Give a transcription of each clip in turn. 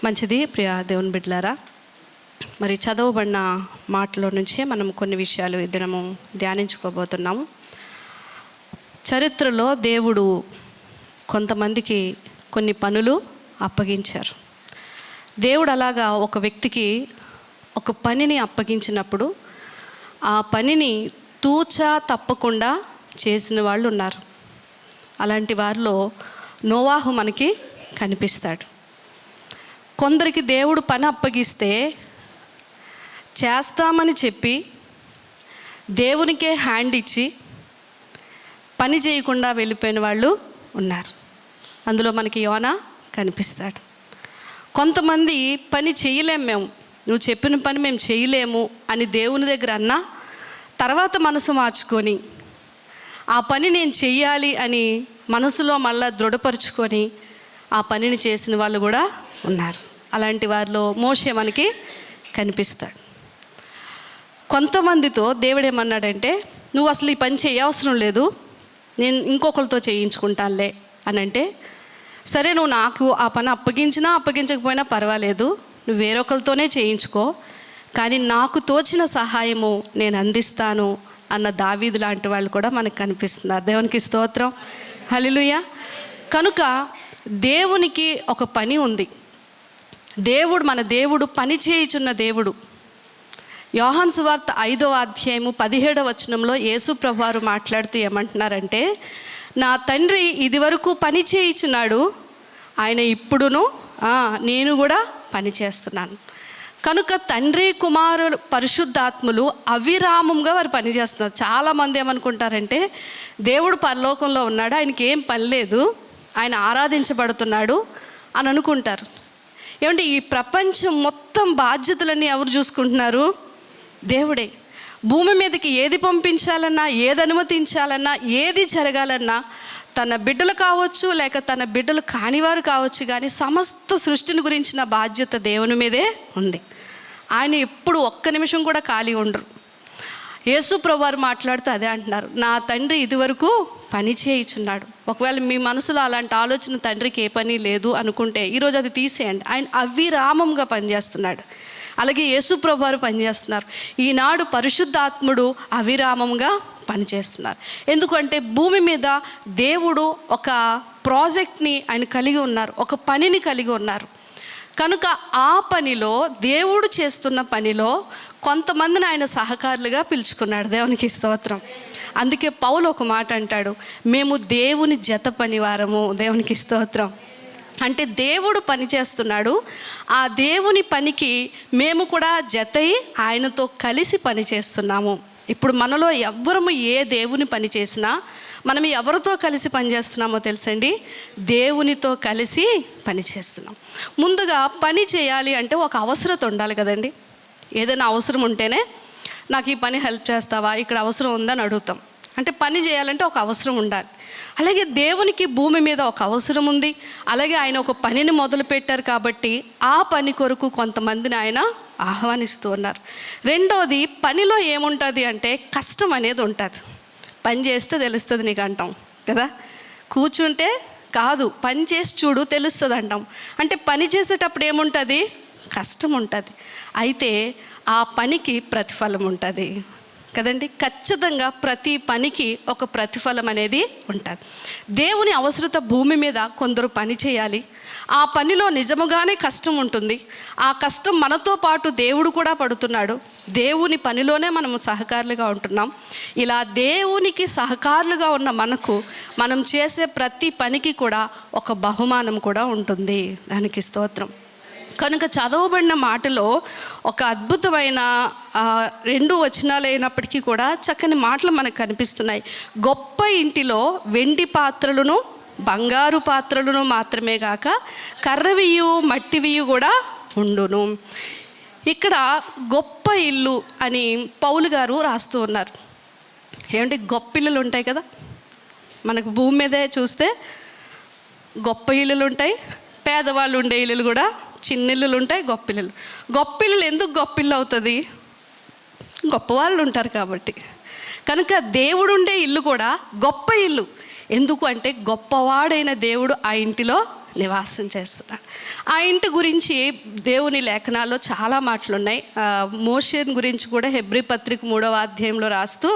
మంచిది. ప్రియ దేవుని బిడ్డలారా, మరి చదవబడిన మాటలో నుంచే మనం కొన్ని విషయాలు ఈ దినము ధ్యానించుకోబోతున్నాము. చరిత్రలో దేవుడు కొంతమందికి కొన్ని పనులు అప్పగించారు. దేవుడు అలాగా ఒక వ్యక్తికి ఒక పనిని అప్పగించినప్పుడు ఆ పనిని తూచా తప్పకుండా చేసిన వాళ్ళు ఉన్నారు. అలాంటి వారిలో నోవాహు మనకి కనిపిస్తాడు. కొందరికి దేవుడు పని అప్పగిస్తే చేస్తామని చెప్పి దేవునికే హ్యాండ్ ఇచ్చి పని చేయకుండా వెళ్ళిపోయిన వాళ్ళు ఉన్నారు. అందులో మనకి యోనా కనిపిస్తాడు. కొంతమంది పని చేయలేము, నువ్వు చెప్పిన పని మేము చేయలేము అని దేవుని దగ్గర అన్నా తర్వాత మనసు మార్చుకొని ఆ పని నేను చెయ్యాలి అని మనసులో మళ్ళా దృఢపరుచుకొని ఆ పనిని చేసిన వాళ్ళు కూడా ఉన్నారు. అలాంటి వారిలో మోషే మనకి కనిపిస్తాడు. కొంతమందితో దేవుడు ఏమన్నాడంటే, నువ్వు అసలు ఈ పని చేయవసరం లేదు, నేను ఇంకొకరితో చేయించుకుంటానులే అని అంటే, సరే నువ్వు నాకు ఆ పని అప్పగించినా అప్పగించకపోయినా పర్వాలేదు, నువ్వు వేరొకరితోనే చేయించుకో, కానీ నాకు తోచిన సహాయము నేను అందిస్తాను అన్న దావీదు లాంటి వాళ్ళు కూడా మనకు కనిపిస్తున్నారు. దేవునికి స్తోత్రం, హల్లెలూయా. కనుక దేవునికి ఒక పని ఉంది. మన దేవుడు పని చేయుచున్న దేవుడు. యోహాను సువార్త 5వ అధ్యాయము 17వ వచనంలో యేసు ప్రభువారు మాట్లాడుతూ ఏమంటున్నారంటే, నా తండ్రి ఇదివరకు పని చేయుచున్నాడు, ఆయన ఇప్పుడును నేను కూడా పని చేస్తున్నాను. కనుక తండ్రి, కుమారులు, పరిశుద్ధాత్ములు అవిరామంగా వారు పనిచేస్తున్నారు. చాలామంది ఏమనుకుంటారంటే, దేవుడు పరలోకంలో ఉన్నాడు, ఆయనకి ఏం పని లేదు, ఆయన ఆరాధించబడుతున్నాడు అని అనుకుంటారు. ఏమంటే ఈ ప్రపంచం మొత్తం బాధ్యతలన్నీ ఎవరు చూసుకుంటున్నారు? దేవుడే. భూమి మీదకి ఏది పంపించాలన్నా, ఏది అనుమతించాలన్నా, ఏది జరగాలన్నా తన బిడ్డలు కావచ్చు లేక తన బిడ్డలు కానివారు కావచ్చు, కానీ సమస్త సృష్టిని గురించిన బాధ్యత దేవుని మీదే ఉంది. ఆయన ఎప్పుడు ఒక్క నిమిషం కూడా ఖాళీ ఉండరు. యేసు ప్రభువారు మాట్లాడుతూ అదే అంటున్నారు, నా తండ్రి ఇదివరకు పని చేయుచున్నాడు. ఒకవేళ మీ మనసులో అలాంటి ఆలోచన తండ్రికి ఏ పని లేదు అనుకుంటే ఈరోజు అది తీసేయండి. ఆయన అవిరామంగా పనిచేస్తున్నాడు. అలాగే యేసు ప్రభువారు పనిచేస్తున్నారు. ఈనాడు పరిశుద్ధాత్ముడు అవిరామంగా పనిచేస్తున్నారు. ఎందుకంటే భూమి మీద దేవుడు ఒక ప్రాజెక్ట్ని ఆయన కలిగి ఉన్నారు, ఒక పనిని కలిగి ఉన్నారు. కనుక ఆ పనిలో, దేవుడు చేస్తున్న పనిలో కొంతమందిని ఆయన సహకారులుగా పిలుచుకున్నాడు. దేవునికి స్తోత్రం. అందుకే పౌలు ఒక మాట అంటాడు, మేము దేవుని జత పనివారము. దేవునికి స్తోత్రం. అంటే దేవుడు పని చేస్తున్నాడు, ఆ దేవుని పనికి మేము కూడా జతై ఆయనతో కలిసి పని చేస్తున్నాము. ఇప్పుడు మనలో ఎవ్వరము ఏ దేవుని పని చేసినా మనం ఎవరితో కలిసి పనిచేస్తున్నామో తెలుసండి? దేవునితో కలిసి పని చేస్తున్నాం. ముందుగా పని చేయాలి అంటే ఒక అవసరత ఉండాలి కదండి. ఏదైనా అవసరం ఉంటేనే నాకు ఈ పని హెల్ప్ చేస్తావా, ఇక్కడ అవసరం ఉందని అడుగుతాం. అంటే పని చేయాలంటే ఒక అవసరం ఉండాలి. అలాగే దేవునికి భూమి మీద ఒక అవసరం ఉంది. అలాగే ఆయన ఒక పనిని మొదలుపెట్టారు కాబట్టి ఆ పని కొరకు కొంతమందిని ఆయన ఆహ్వానిస్తూ ఉన్నారు. రెండోది, పనిలో ఏముంటుంది అంటే కష్టం అనేది ఉంటుంది. పని చేస్తే తెలుస్తుంది నీకు అంటాం కదా, కూర్చుంటే కాదు, పని చేసి చూడు తెలుస్తుంది అంటాం. అంటే పని చేసేటప్పుడు ఏముంటుంది? కష్టం ఉంటుంది. అయితే ఆ పనికి ప్రతిఫలం ఉంటుంది కదండి. ఖచ్చితంగా ప్రతి పనికి ఒక ప్రతిఫలం అనేది ఉంటుంది. దేవుని అవసరత భూమి మీద కొందరు పని చేయాలి. ఆ పనిలో నిజముగానే కష్టం ఉంటుంది. ఆ కష్టం మనతో పాటు దేవుడు కూడా పడుతున్నాడు. దేవుని పనిలోనే మనం సహకారులుగా ఉంటున్నాం. ఇలా దేవునికి సహకారులుగా ఉన్న మనకు మనం చేసే ప్రతి పనికి కూడా ఒక బహుమానం కూడా ఉంటుంది. దానికి స్తోత్రం. కనుక చదవబడిన మాటలో ఒక అద్భుతమైన 2 వచనాలు అయినప్పటికీ కూడా చక్కని మాటలు మనకు కనిపిస్తున్నాయి. గొప్ప ఇంటిలో వెండి పాత్రలను, బంగారు పాత్రలను మాత్రమే కాక కర్రవియు, మట్టివియు కూడా ఉండును. ఇక్కడ గొప్ప ఇల్లు అని పౌలు గారు రాస్తూ ఉన్నారు. ఏమంటే గొప్ప ఇల్లులు ఉంటాయి కదా, మనకు భూమి మీదే చూస్తే గొప్ప ఇల్లులు ఉంటాయి, పేదవాళ్ళు ఉండే ఇల్లులు కూడా, చిన్న ఇల్లులు ఉంటాయి, గొప్ప ఇల్లులు. గొప్ప ఇల్లు ఎందుకు గొప్ప ఇల్లు అవుతుంది? గొప్పవాళ్ళు ఉంటారు కాబట్టి. కనుక దేవుడు ఉండే ఇల్లు కూడా గొప్ప ఇల్లు. ఎందుకు అంటే గొప్పవాడైన దేవుడు ఆ ఇంటిలో నివాసం చేస్తున్నాడు. ఆ ఇంటి గురించి దేవుని లేఖనాల్లో చాలా మాటలు ఉన్నాయి. మోషేని గురించి కూడా హెబ్రీ పత్రిక 3వ అధ్యాయంలో రాస్తూ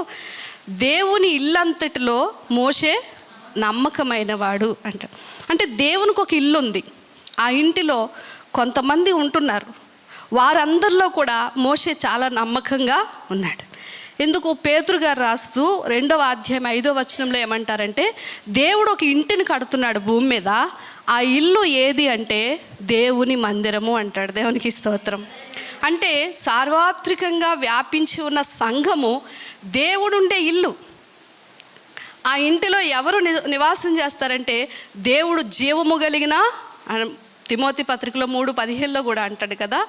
దేవుని ఇల్లంతటిలో మోషే నమ్మకమైన వాడు అంటాడు. అంటే దేవునికి ఒక ఇల్లు ఉంది, ఆ ఇంటిలో కొంతమంది ఉంటున్నారు, వారందరిలో కూడా మోషే చాలా నమ్మకంగా ఉన్నాడు. ఎందుకు పేతురు గారు రాస్తూ 2వ అధ్యాయం 5వ వచనంలో ఏమంటారంటే, దేవుడు ఒక ఇంటిని కడుతున్నాడు భూమి మీద, ఆ ఇల్లు ఏది అంటే దేవుని మందిరము అంటాడు. దేవునికి స్తోత్రం. అంటే సార్వత్రికంగా వ్యాపించి ఉన్న సంఘము దేవుడుండే ఇల్లు. ఆ ఇంటిలో ఎవరు నివాసం చేస్తారంటే దేవుడు జీవము కలిగిన, తిమోతి పత్రికలో 3:15లో కూడా అంటాడు కదా,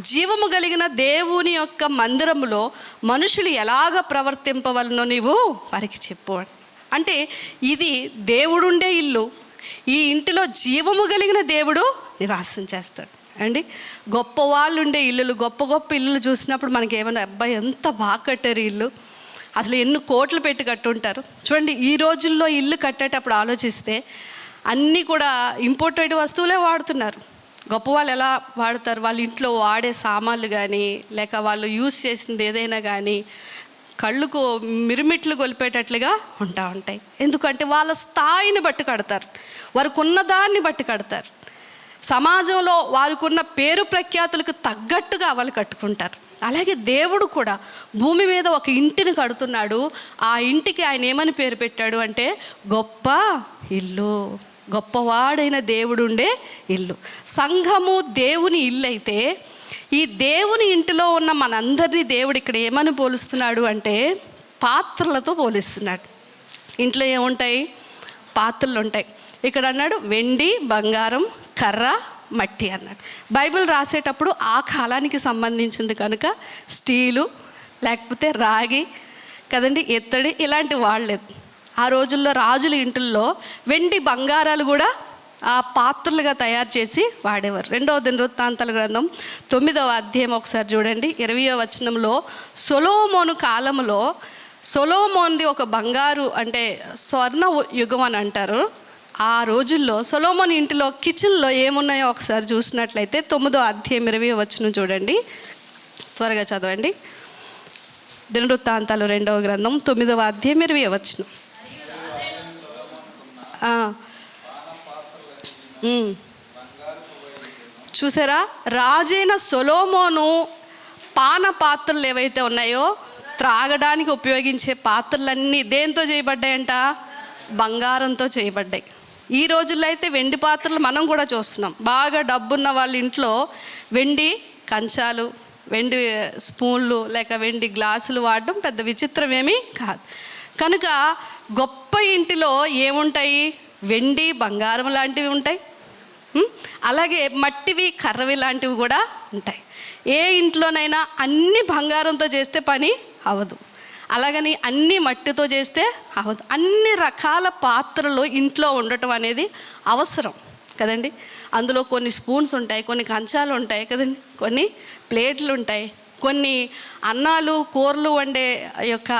జీవము కలిగిన దేవుని యొక్క మందిరములో మనుషులు ఎలాగ ప్రవర్తింపవలనో నీవు వారికి చెప్పు. అంటే ఇది దేవుడుండే ఇల్లు, ఈ ఇంటిలో జీవము కలిగిన దేవుడు నివాసం చేస్తాడు అండి. గొప్ప వాళ్ళు ఉండే ఇల్లులు, గొప్ప గొప్ప ఇల్లులు చూసినప్పుడు మనకి ఏమన్నా అబ్బాయి ఎంత బాగా కట్టారు ఇల్లు, అసలు ఎన్ని కోట్లు పెట్టి కట్టుంటారు. చూడండి, ఈ రోజుల్లో ఇల్లు కట్టేటప్పుడు ఆలోచిస్తే అన్నీ కూడా ఇంపోర్టెడ్ వస్తువులే వాడుతున్నారు. గొప్ప వాళ్ళు ఎలా వాడతారు, వాళ్ళ ఇంట్లో వాడే సామాన్లు కానీ లేక వాళ్ళు యూజ్ చేసింది ఏదైనా కానీ కళ్ళుకు మిరుమిట్లు గొలిపేటట్లుగా ఉంటాయి. ఎందుకంటే వాళ్ళ స్థాయిని బట్టి కడతారు, వారికి ఉన్న దాన్ని బట్టి కడతారు, సమాజంలో వారికి ఉన్న పేరు ప్రఖ్యాతులకు తగ్గట్టుగా వాళ్ళు కట్టుకుంటారు. అలాగే దేవుడు కూడా భూమి మీద ఒక ఇంటిని కడుతున్నాడు. ఆ ఇంటికి ఆయన ఏమని పేరు పెట్టాడు అంటే గొప్ప ఇల్లు, గొప్పవాడైన దేవుడు ఉండే ఇల్లు. సంఘము దేవుని ఇల్లు అయితే ఈ దేవుని ఇంటిలో ఉన్న మనందరినీ దేవుడు ఇక్కడ ఏమని పోలుస్తున్నాడు అంటే పాత్రలతో పోలిస్తున్నాడు. ఇంట్లో ఏముంటాయి, పాత్రలు ఉంటాయి. ఇక్కడ అన్నాడు వెండి, బంగారం, కర్ర, మట్టి అన్నాడు. బైబిల్ రాసేటప్పుడు ఆ కాలానికి సంబంధించింది కనుక స్టీలు లేకపోతే రాగి కదండి, ఎత్తడి ఇలాంటి వాడలేదు. ఆ రోజుల్లో రాజుల ఇంటిల్లో వెండి బంగారాలు కూడా ఆ పాత్రలుగా తయారు చేసి వాడేవారు. 2వ దినవృత్తాంతాల గ్రంథం 9వ అధ్యాయం ఒకసారి చూడండి. 20వ వచనంలో సొలొమోను కాలంలో, సొలొమోన్ది ఒక బంగారు అంటే స్వర్ణ యుగం అని అంటారు. ఆ రోజుల్లో సొలొమోను ఇంటిలో కిచెన్లో ఏమున్నాయో ఒకసారి చూసినట్లయితే 9వ అధ్యాయం 20వ వచనం చూడండి, త్వరగా చదవండి. దినవృత్తాంతాలు 2వ గ్రంథం 9వ అధ్యాయం 20వ వచనం. చూసారా, రాజైన సొలొమోను పాన పాత్రలు ఏవైతే ఉన్నాయో, త్రాగడానికి ఉపయోగించే పాత్రలన్నీ దేంతో చేయబడ్డాయంట, బంగారంతో చేయబడ్డాయి. ఈ రోజుల్లో అయితే వెండి పాత్రలు మనం కూడా చూస్తున్నాం. బాగా డబ్బున్న వాళ్ళ ఇంట్లో వెండి కంచాలు, వెండి స్పూన్లు లేక వెండి గ్లాసులు వాడడం పెద్ద విచిత్రం ఏమీ కాదు. కనుక గొప్ప ఇంటిలో ఏముంటాయి, వెండి బంగారం లాంటివి ఉంటాయి, అలాగే మట్టివి కర్రవి లాంటివి కూడా ఉంటాయి. ఏ ఇంట్లోనైనా అన్ని బంగారంతో చేస్తే పని అవ్వదు, అలాగని అన్ని మట్టితో చేస్తే అవ్వదు. అన్ని రకాల పాత్రలు ఇంట్లో ఉండటం అనేది అవసరం కదండి. అందులో కొన్ని స్పూన్స్ ఉంటాయి, కొన్ని కంచాలు ఉంటాయి కదండి, కొన్ని ప్లేట్లు ఉంటాయి, కొన్ని అన్నాలు కూరలు వండే యొక్క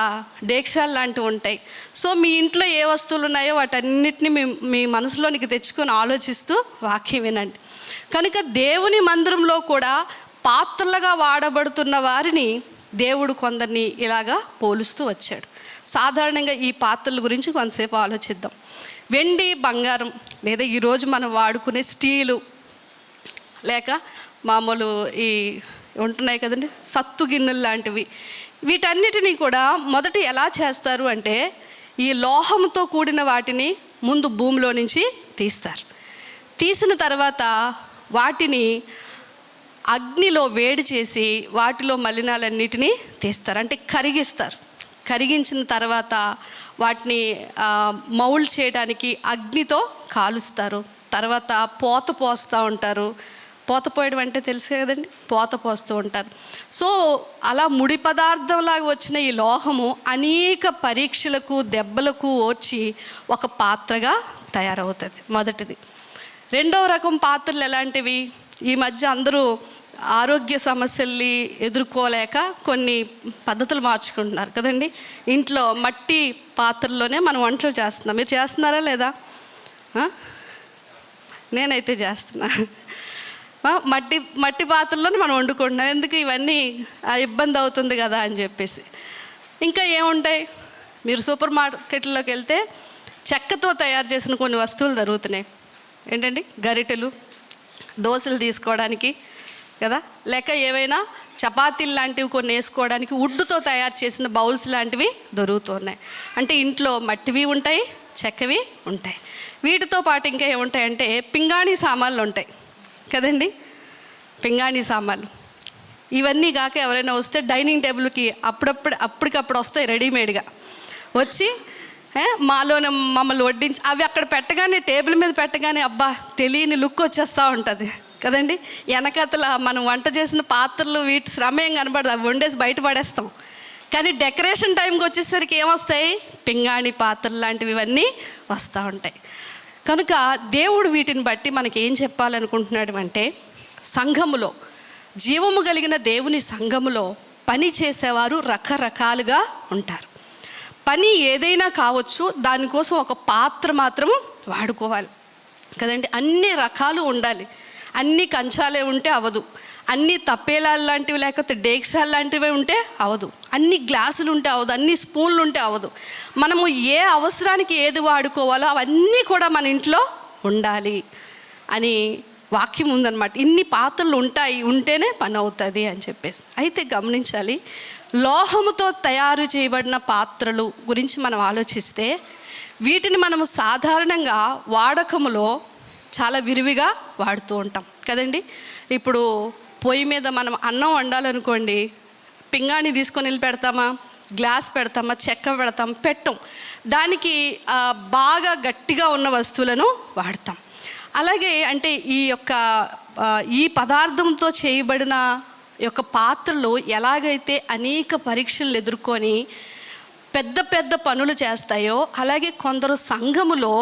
డేక్షాలు లాంటివి ఉంటాయి. సో మీ ఇంట్లో ఏ వస్తువులు ఉన్నాయో వాటన్నిటిని మీ మనసులోనికి తెచ్చుకొని ఆలోచిస్తూ వాక్యం వినండి. కనుక దేవుని మందిరంలో కూడా పాత్రలుగా వాడబడుతున్న వారిని దేవుడు కొందరిని ఇలాగా పోలుస్తూ వచ్చాడు. సాధారణంగా ఈ పాత్రల గురించి కొంతసేపు ఆలోచిద్దాం. వెండి, బంగారం లేదా ఈరోజు మనం వాడుకునే స్టీలు లేక మామూలు ఈ ఉంటున్నాయి కదండి సత్తు గిన్నెలు లాంటివి, వీటన్నిటినీ కూడా మొదట ఎలా చేస్తారు అంటే ఈ లోహంతో కూడిన వాటిని ముందు భూమిలో నుంచి తీస్తారు. తీసిన తర్వాత వాటిని అగ్నిలో వేడి చేసి వాటిలో మలినాలన్నిటినీ తీస్తారు, అంటే కరిగిస్తారు. కరిగించిన తర్వాత వాటిని మౌల్డ్ చేయడానికి అగ్నితో కాలుస్తారు. తర్వాత పోత పోస్తూ ఉంటారు. పోత పోయడం అంటే తెలుసు కదండి, పోత పోస్తూ ఉంటారు. సో అలా ముడి పదార్థంలాగా వచ్చిన ఈ లోహము అనేక పరీక్షలకు దెబ్బలకు ఓర్చి ఒక పాత్రగా తయారవుతుంది. మొదటిది. రెండవ రకం పాత్రలు ఎలాంటివి, ఈ మధ్య అందరూ ఆరోగ్య సమస్యల్ని ఎదుర్కోలేక కొన్ని పద్ధతులు మార్చుకుంటున్నారు కదండి. ఇంట్లో మట్టి పాత్రల్లోనే మనం వంటలు చేస్తున్నాం. మీరు చేస్తున్నారా లేదా? నేనైతే చేస్తున్నా. మట్టి మట్టి పాత్రలోనే మనం వండుకుంటున్నాం, ఎందుకు ఇవన్నీ ఇబ్బంది అవుతుంది కదా అని చెప్పేసి. ఇంకా ఏముంటాయి, మీరు సూపర్ మార్కెట్లోకి వెళ్తే చెక్కతో తయారు చేసిన కొన్ని వస్తువులు దొరుకుతున్నాయి. ఏంటండి, గరిటెలు, దోశలు తీసుకోవడానికి కదా, లేక ఏవైనా చపాతీలు లాంటివి కొన్ని వేసుకోవడానికి వుడ్తో తయారు చేసిన బౌల్స్ లాంటివి దొరుకుతున్నాయి. అంటే ఇంట్లో మట్టివి ఉంటాయి, చెక్కవి ఉంటాయి. వీటితో పాటు ఇంకా ఏముంటాయంటే పింగాణీ సామాన్లు ఉంటాయి కదండి, పింగాణీ సామాన్లు. ఇవన్నీ కాక ఎవరైనా వస్తే డైనింగ్ టేబుల్కి అప్పటికప్పుడు వస్తాయి రెడీమేడ్గా వచ్చి మాలోనే మమ్మల్ని వడ్డించి అవి అక్కడ పెట్టగానే, టేబుల్ మీద పెట్టగానే అబ్బా తెలియని లుక్ వచ్చేస్తూ ఉంటుంది కదండి. వెనకతల మనం వంట చేసిన పాత్రలు వీటి శ్రమ ఏం కనబడదు, అవి వండేసి బయట పడేస్తాం. కానీ డెకరేషన్ టైంకి వచ్చేసరికి ఏమొస్తాయి, పింగాణి పాత్రలు లాంటివి ఇవన్నీ వస్తూ ఉంటాయి. కనుక దేవుడు వీటిని బట్టి మనకి ఏం చెప్పాలనుకుంటున్నాడు అంటే, సంఘములో, జీవము కలిగిన దేవుని సంఘములో పని చేసేవారు రకరకాలుగా ఉంటారు. పని ఏదైనా కావచ్చు, దానికోసం ఒక పాత్ర మాత్రం వాడుకోవాలి కదండి. అన్ని రకాలు ఉండాలి. అన్ని కంచాలే ఉంటే అవదు, అన్ని తప్పేలాలు లాంటివి లేకపోతే డేక్షాలు లాంటివి ఉంటే అవదు, అన్ని గ్లాసులు ఉంటే అవదు, అన్ని స్పూన్లు ఉంటే అవదు. మనము ఏ అవసరానికి ఏది వాడుకోవాలో అవన్నీ కూడా మన ఇంట్లో ఉండాలి అని వాక్యం ఉందన్నమాట. ఇన్ని పాత్రలు ఉంటేనే పని అవుతుంది అని చెప్పేసి. అయితే గమనించాలి, లోహముతో తయారు చేయబడిన పాత్రలు గురించి మనం ఆలోచిస్తే, వీటిని మనము సాధారణంగా వాడకములో చాలా విరివిగా వాడుతూ ఉంటాం కదండి. ఇప్పుడు పొయ్యి మీద మనం అన్నం వండాలనుకోండి, పింగాణి తీసుకొని వెళ్ళి పెడతామా, గ్లాస్ పెడతామా, చెక్క పెట్టం. దానికి బాగా గట్టిగా ఉన్న వస్తువులను వాడతాం. అలాగే అంటే ఈ పదార్థంతో చేయబడిన యొక్క పాత్రలు ఎలాగైతే అనేక పరీక్షలు ఎదుర్కొని పెద్ద పెద్ద పనులు చేస్తాయో, అలాగే కొందరు సంఘములో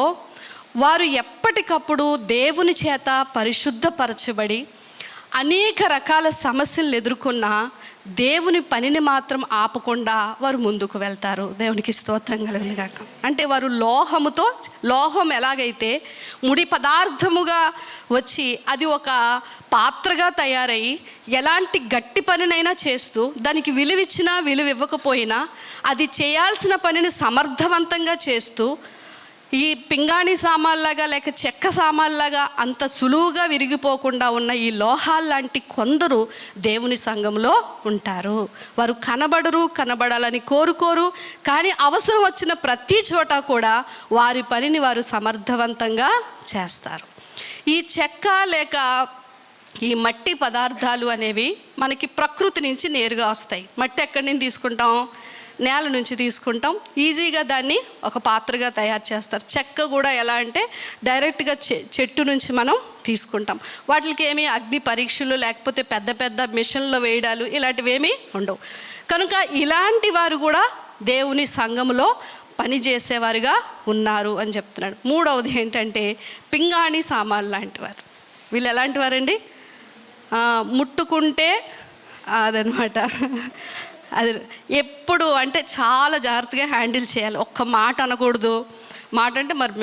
వారు ఎప్పటికప్పుడు దేవుని చేత పరిశుద్ధపరచబడి అనేక రకాల సమస్యలను ఎదుర్కొన్న దేవుని పనిని మాత్రం ఆపకుండా వారు ముందుకు వెళ్తారు. దేవునికి స్తోత్రం కలుగును గాక. అంటే వారు లోహం ఎలాగైతే ముడి పదార్థముగా వచ్చి అది ఒక పాత్రగా తయారై ఎలాంటి గట్టి పనినైనా చేస్తూ, దానికి విలువిచ్చినా విలువ ఇవ్వకపోయినా అది చేయాల్సిన పనిని సమర్థవంతంగా చేస్తూ, ఈ పింగాణి సామాన్లాగా లేక చెక్క సామాన్లాగా అంత సులువుగా విరిగిపోకుండా ఉన్న ఈ లోహాలు లాంటి కొందరు దేవుని సంఘంలో ఉంటారు. వారు కనబడాలని కోరుకోరు, కానీ అవసరం వచ్చిన ప్రతి చోట కూడా వారి పనిని వారు సమర్థవంతంగా చేస్తారు. ఈ చెక్క లేక ఈ మట్టి పదార్థాలు అనేవి మనకి ప్రకృతి నుంచి నేరుగా వస్తాయి. మట్టి ఎక్కడి నుంచి తీసుకుంటాం, నేల నుంచి తీసుకుంటాం. ఈజీగా దాన్ని ఒక పాత్రగా తయారు చేస్తారు. చెక్క కూడా ఎలా అంటే డైరెక్ట్గా చెట్టు నుంచి మనం తీసుకుంటాం. వాటికి ఏమీ అగ్ని పరీక్షలు లేకపోతే పెద్ద పెద్ద మిషన్లో వేయడాలు ఇలాంటివి ఏమీ ఉండవు. కనుక ఇలాంటి వారు కూడా దేవుని సంఘములో పనిచేసేవారుగా ఉన్నారు అని చెప్తున్నాడు. మూడవది ఏంటంటే పింగాణి సామాన్లు లాంటి వారు. వీళ్ళు ఎలాంటి వారండి, ముట్టుకుంటే అదనమాట, అది ఎప్పుడు అంటే చాలా జాగ్రత్తగా హ్యాండిల్ చేయాలి. ఒక్క మాట అనకూడదు. మాట అంటే మరి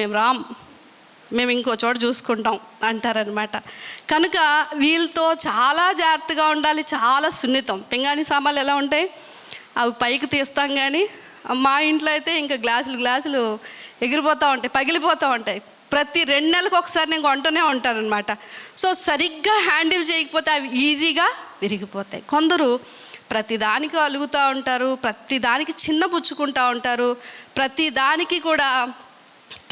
మేము ఇంకో చోట చూసుకుంటాం అంటారనమాట. కనుక వీళ్ళతో చాలా జాగ్రత్తగా ఉండాలి, చాలా సున్నితం. పింగాణి సామాన్లు ఎలా ఉంటాయి, అవి పైకి తీస్తాం, కానీ మా ఇంట్లో అయితే ఇంకా గ్లాసులు ఎగిరిపోతూ ఉంటాయి, పగిలిపోతూ ఉంటాయి. ప్రతి 2 నెలలకు ఒకసారి నేను కొంటూనే ఉంటానన్నమాట. సో సరిగ్గా హ్యాండిల్ చేయకపోతే అవి ఈజీగా విరిగిపోతాయి. కొందరు ప్రతిదానికి అలుగుతూ ఉంటారు, ప్రతిదానికి చిన్నపుచ్చుకుంటూ ఉంటారు, ప్రతిదానికి కూడా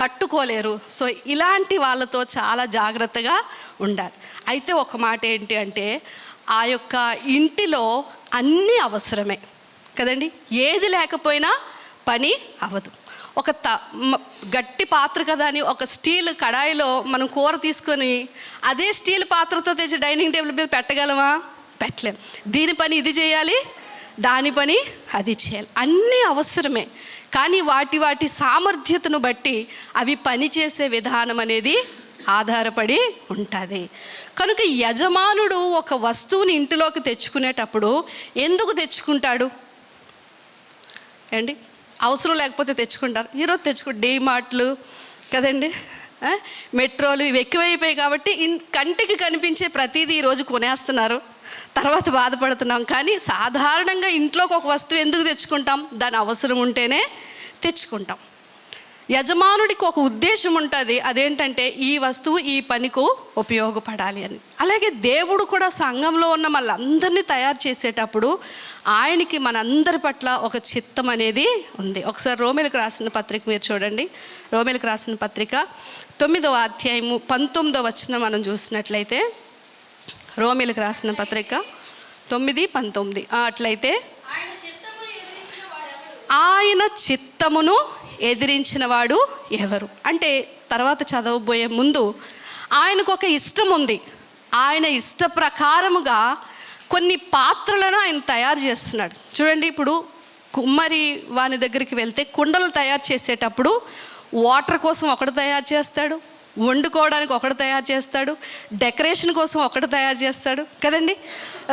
తట్టుకోలేరు. సో ఇలాంటి వాళ్ళతో చాలా జాగ్రత్తగా ఉండాలి. అయితే ఒక మాట ఏంటి అంటే, ఆ యొక్క ఇంటిలో అన్నీ అవసరమే కదండి. ఏది లేకపోయినా పని అవ్వదు. ఒక గట్టి పాత్ర కదా అని ఒక స్టీల్ కడాయిలో మనం కూర తీసుకొని అదే స్టీల్ పాత్రతో తెచ్చి డైనింగ్ టేబుల్ మీద పెట్టగలమా? పెట్టలేం. దీని పని ఇది చేయాలి, దాని పని అది చేయాలి. అన్నీ అవసరమే, కానీ వాటి సామర్థ్యతను బట్టి అవి పనిచేసే విధానం అనేది ఆధారపడి ఉంటుంది. కనుక యజమానుడు ఒక వస్తువుని ఇంటిలోకి తెచ్చుకునేటప్పుడు ఎందుకు తెచ్చుకుంటాడు అండి? అవసరం లేకపోతే తెచ్చుకుంటారు. ఈరోజు డీమార్ట్లు కదండి, మెట్రోలు ఇవి ఎక్కువైపోయాయి కాబట్టి కంటికి కనిపించే ప్రతిదీ ఈరోజు కొనేస్తున్నారు, తర్వాత బాధపడుతున్నాం. కానీ సాధారణంగా ఇంట్లోకి ఒక వస్తువు ఎందుకు తెచ్చుకుంటాం? దాని అవసరం ఉంటేనే తెచ్చుకుంటాం. యజమానుడికి ఒక ఉద్దేశం ఉంటుంది, అదేంటంటే ఈ వస్తువు ఈ పనికి ఉపయోగపడాలి అని. అలాగే దేవుడు కూడా సంఘంలో ఉన్న వాళ్ళందరినీ తయారు చేసేటప్పుడు ఆయనకి మనందరి పట్ల ఒక చిత్తం అనేది ఉంది. ఒకసారి రోమీలకు రాసిన పత్రిక మీరు చూడండి. రోమీలకు రాసిన పత్రిక 9వ అధ్యాయము 19వ వచనం మనం చూసినట్లయితే, రోమీలకు రాసిన పత్రిక 9:19 అట్లయితే ఆయన చిత్తమును ఎదిరించిన వాడు ఎవరు అంటే, తర్వాత చదవబోయే ముందు ఆయనకు ఒక ఇష్టం ఉంది. ఆయన ఇష్ట ప్రకారముగా కొన్ని పాత్రలను ఆయన తయారు చేస్తున్నాడు. చూడండి, ఇప్పుడు కుమ్మరి వాని దగ్గరికి వెళ్తే కుండలు తయారు చేసేటప్పుడు వాటర్ కోసం ఒకటి తయారు చేస్తాడు, వండుకోవడానికి ఒకటి తయారు చేస్తాడు, డెకరేషన్ కోసం ఒకటి తయారు చేస్తాడు కదండి.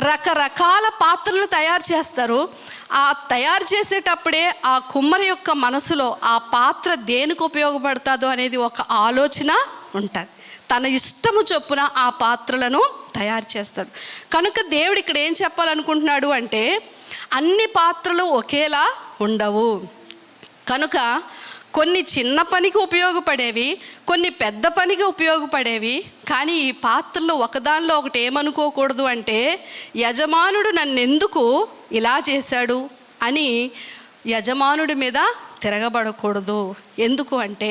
రకరకాల పాత్రలు తయారు చేస్తారు. ఆ తయారు చేసేటప్పుడే ఆ కుమ్మరి యొక్క మనసులో ఆ పాత్ర దేనికి ఉపయోగపడుతుందో అనేది ఒక ఆలోచన ఉంటుంది. తన ఇష్టము చొప్పున ఆ పాత్రలను తయారు చేస్తాడు. కనుక దేవుడు ఇక్కడ ఏం చెప్పాలనుకుంటున్నాడు అంటే, అన్ని పాత్రలు ఒకేలా ఉండవు. కనుక కొన్ని చిన్న పనికి ఉపయోగపడేవి, కొన్ని పెద్ద పనికి ఉపయోగపడేవి. కానీ ఈ పాత్రలు ఒకదానిలో ఒకటి ఏమనుకోకూడదు అంటే, యజమానుడు నన్ను ఎందుకు ఇలా చేశాడు అని యజమానుడి మీద తిరగబడకూడదు. ఎందుకు అంటే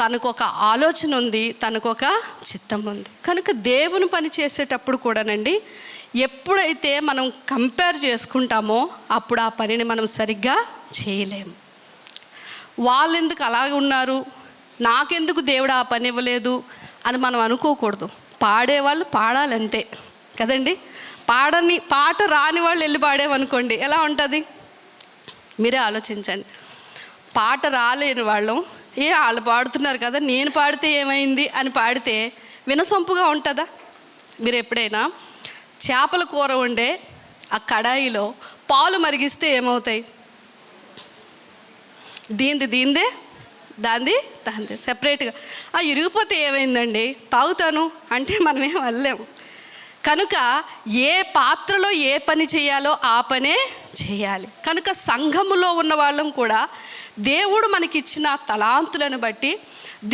తనకు ఒక ఆలోచన ఉంది, తనకు ఒక చిత్తం ఉంది. కనుక దేవుని పని చేసేటప్పుడు కూడానండి, ఎప్పుడైతే మనం కంపేర్ చేసుకుంటామో అప్పుడు ఆ పనిని మనం సరిగ్గా చేయలేము. వాళ్ళు ఎందుకు అలాగ ఉన్నారు, నాకెందుకు దేవుడు ఆ పని ఇవ్వలేదు అని మనం అనుకోకూడదు. పాడేవాళ్ళు పాడాలంతే కదండి. పాట రాని వాళ్ళు వెళ్ళి పాడేమనుకోండి ఎలా ఉంటుంది? మీరే ఆలోచించండి. పాట రాలేని వాళ్ళం వాళ్ళు పాడుతున్నారు కదా, నేను పాడితే ఏమైంది అని పాడితే వినసొంపుగా ఉంటుందా? మీరు ఎప్పుడైనా చేపల కూర వండే ఆ కడాయిలో పాలు మరిగిస్తే ఏమవుతాయి? దీందే దాంది సెపరేట్గా. ఇరిగిపోతే ఏమైందండి, తాగుతాను అంటే మనమేం వల్లేము. కనుక ఏ పాత్రలో ఏ పని చేయాలో ఆ పనే చేయాలి. కనుక సంఘములో ఉన్న వాళ్ళం కూడా దేవుడు మనకిచ్చిన తలాంతులను బట్టి,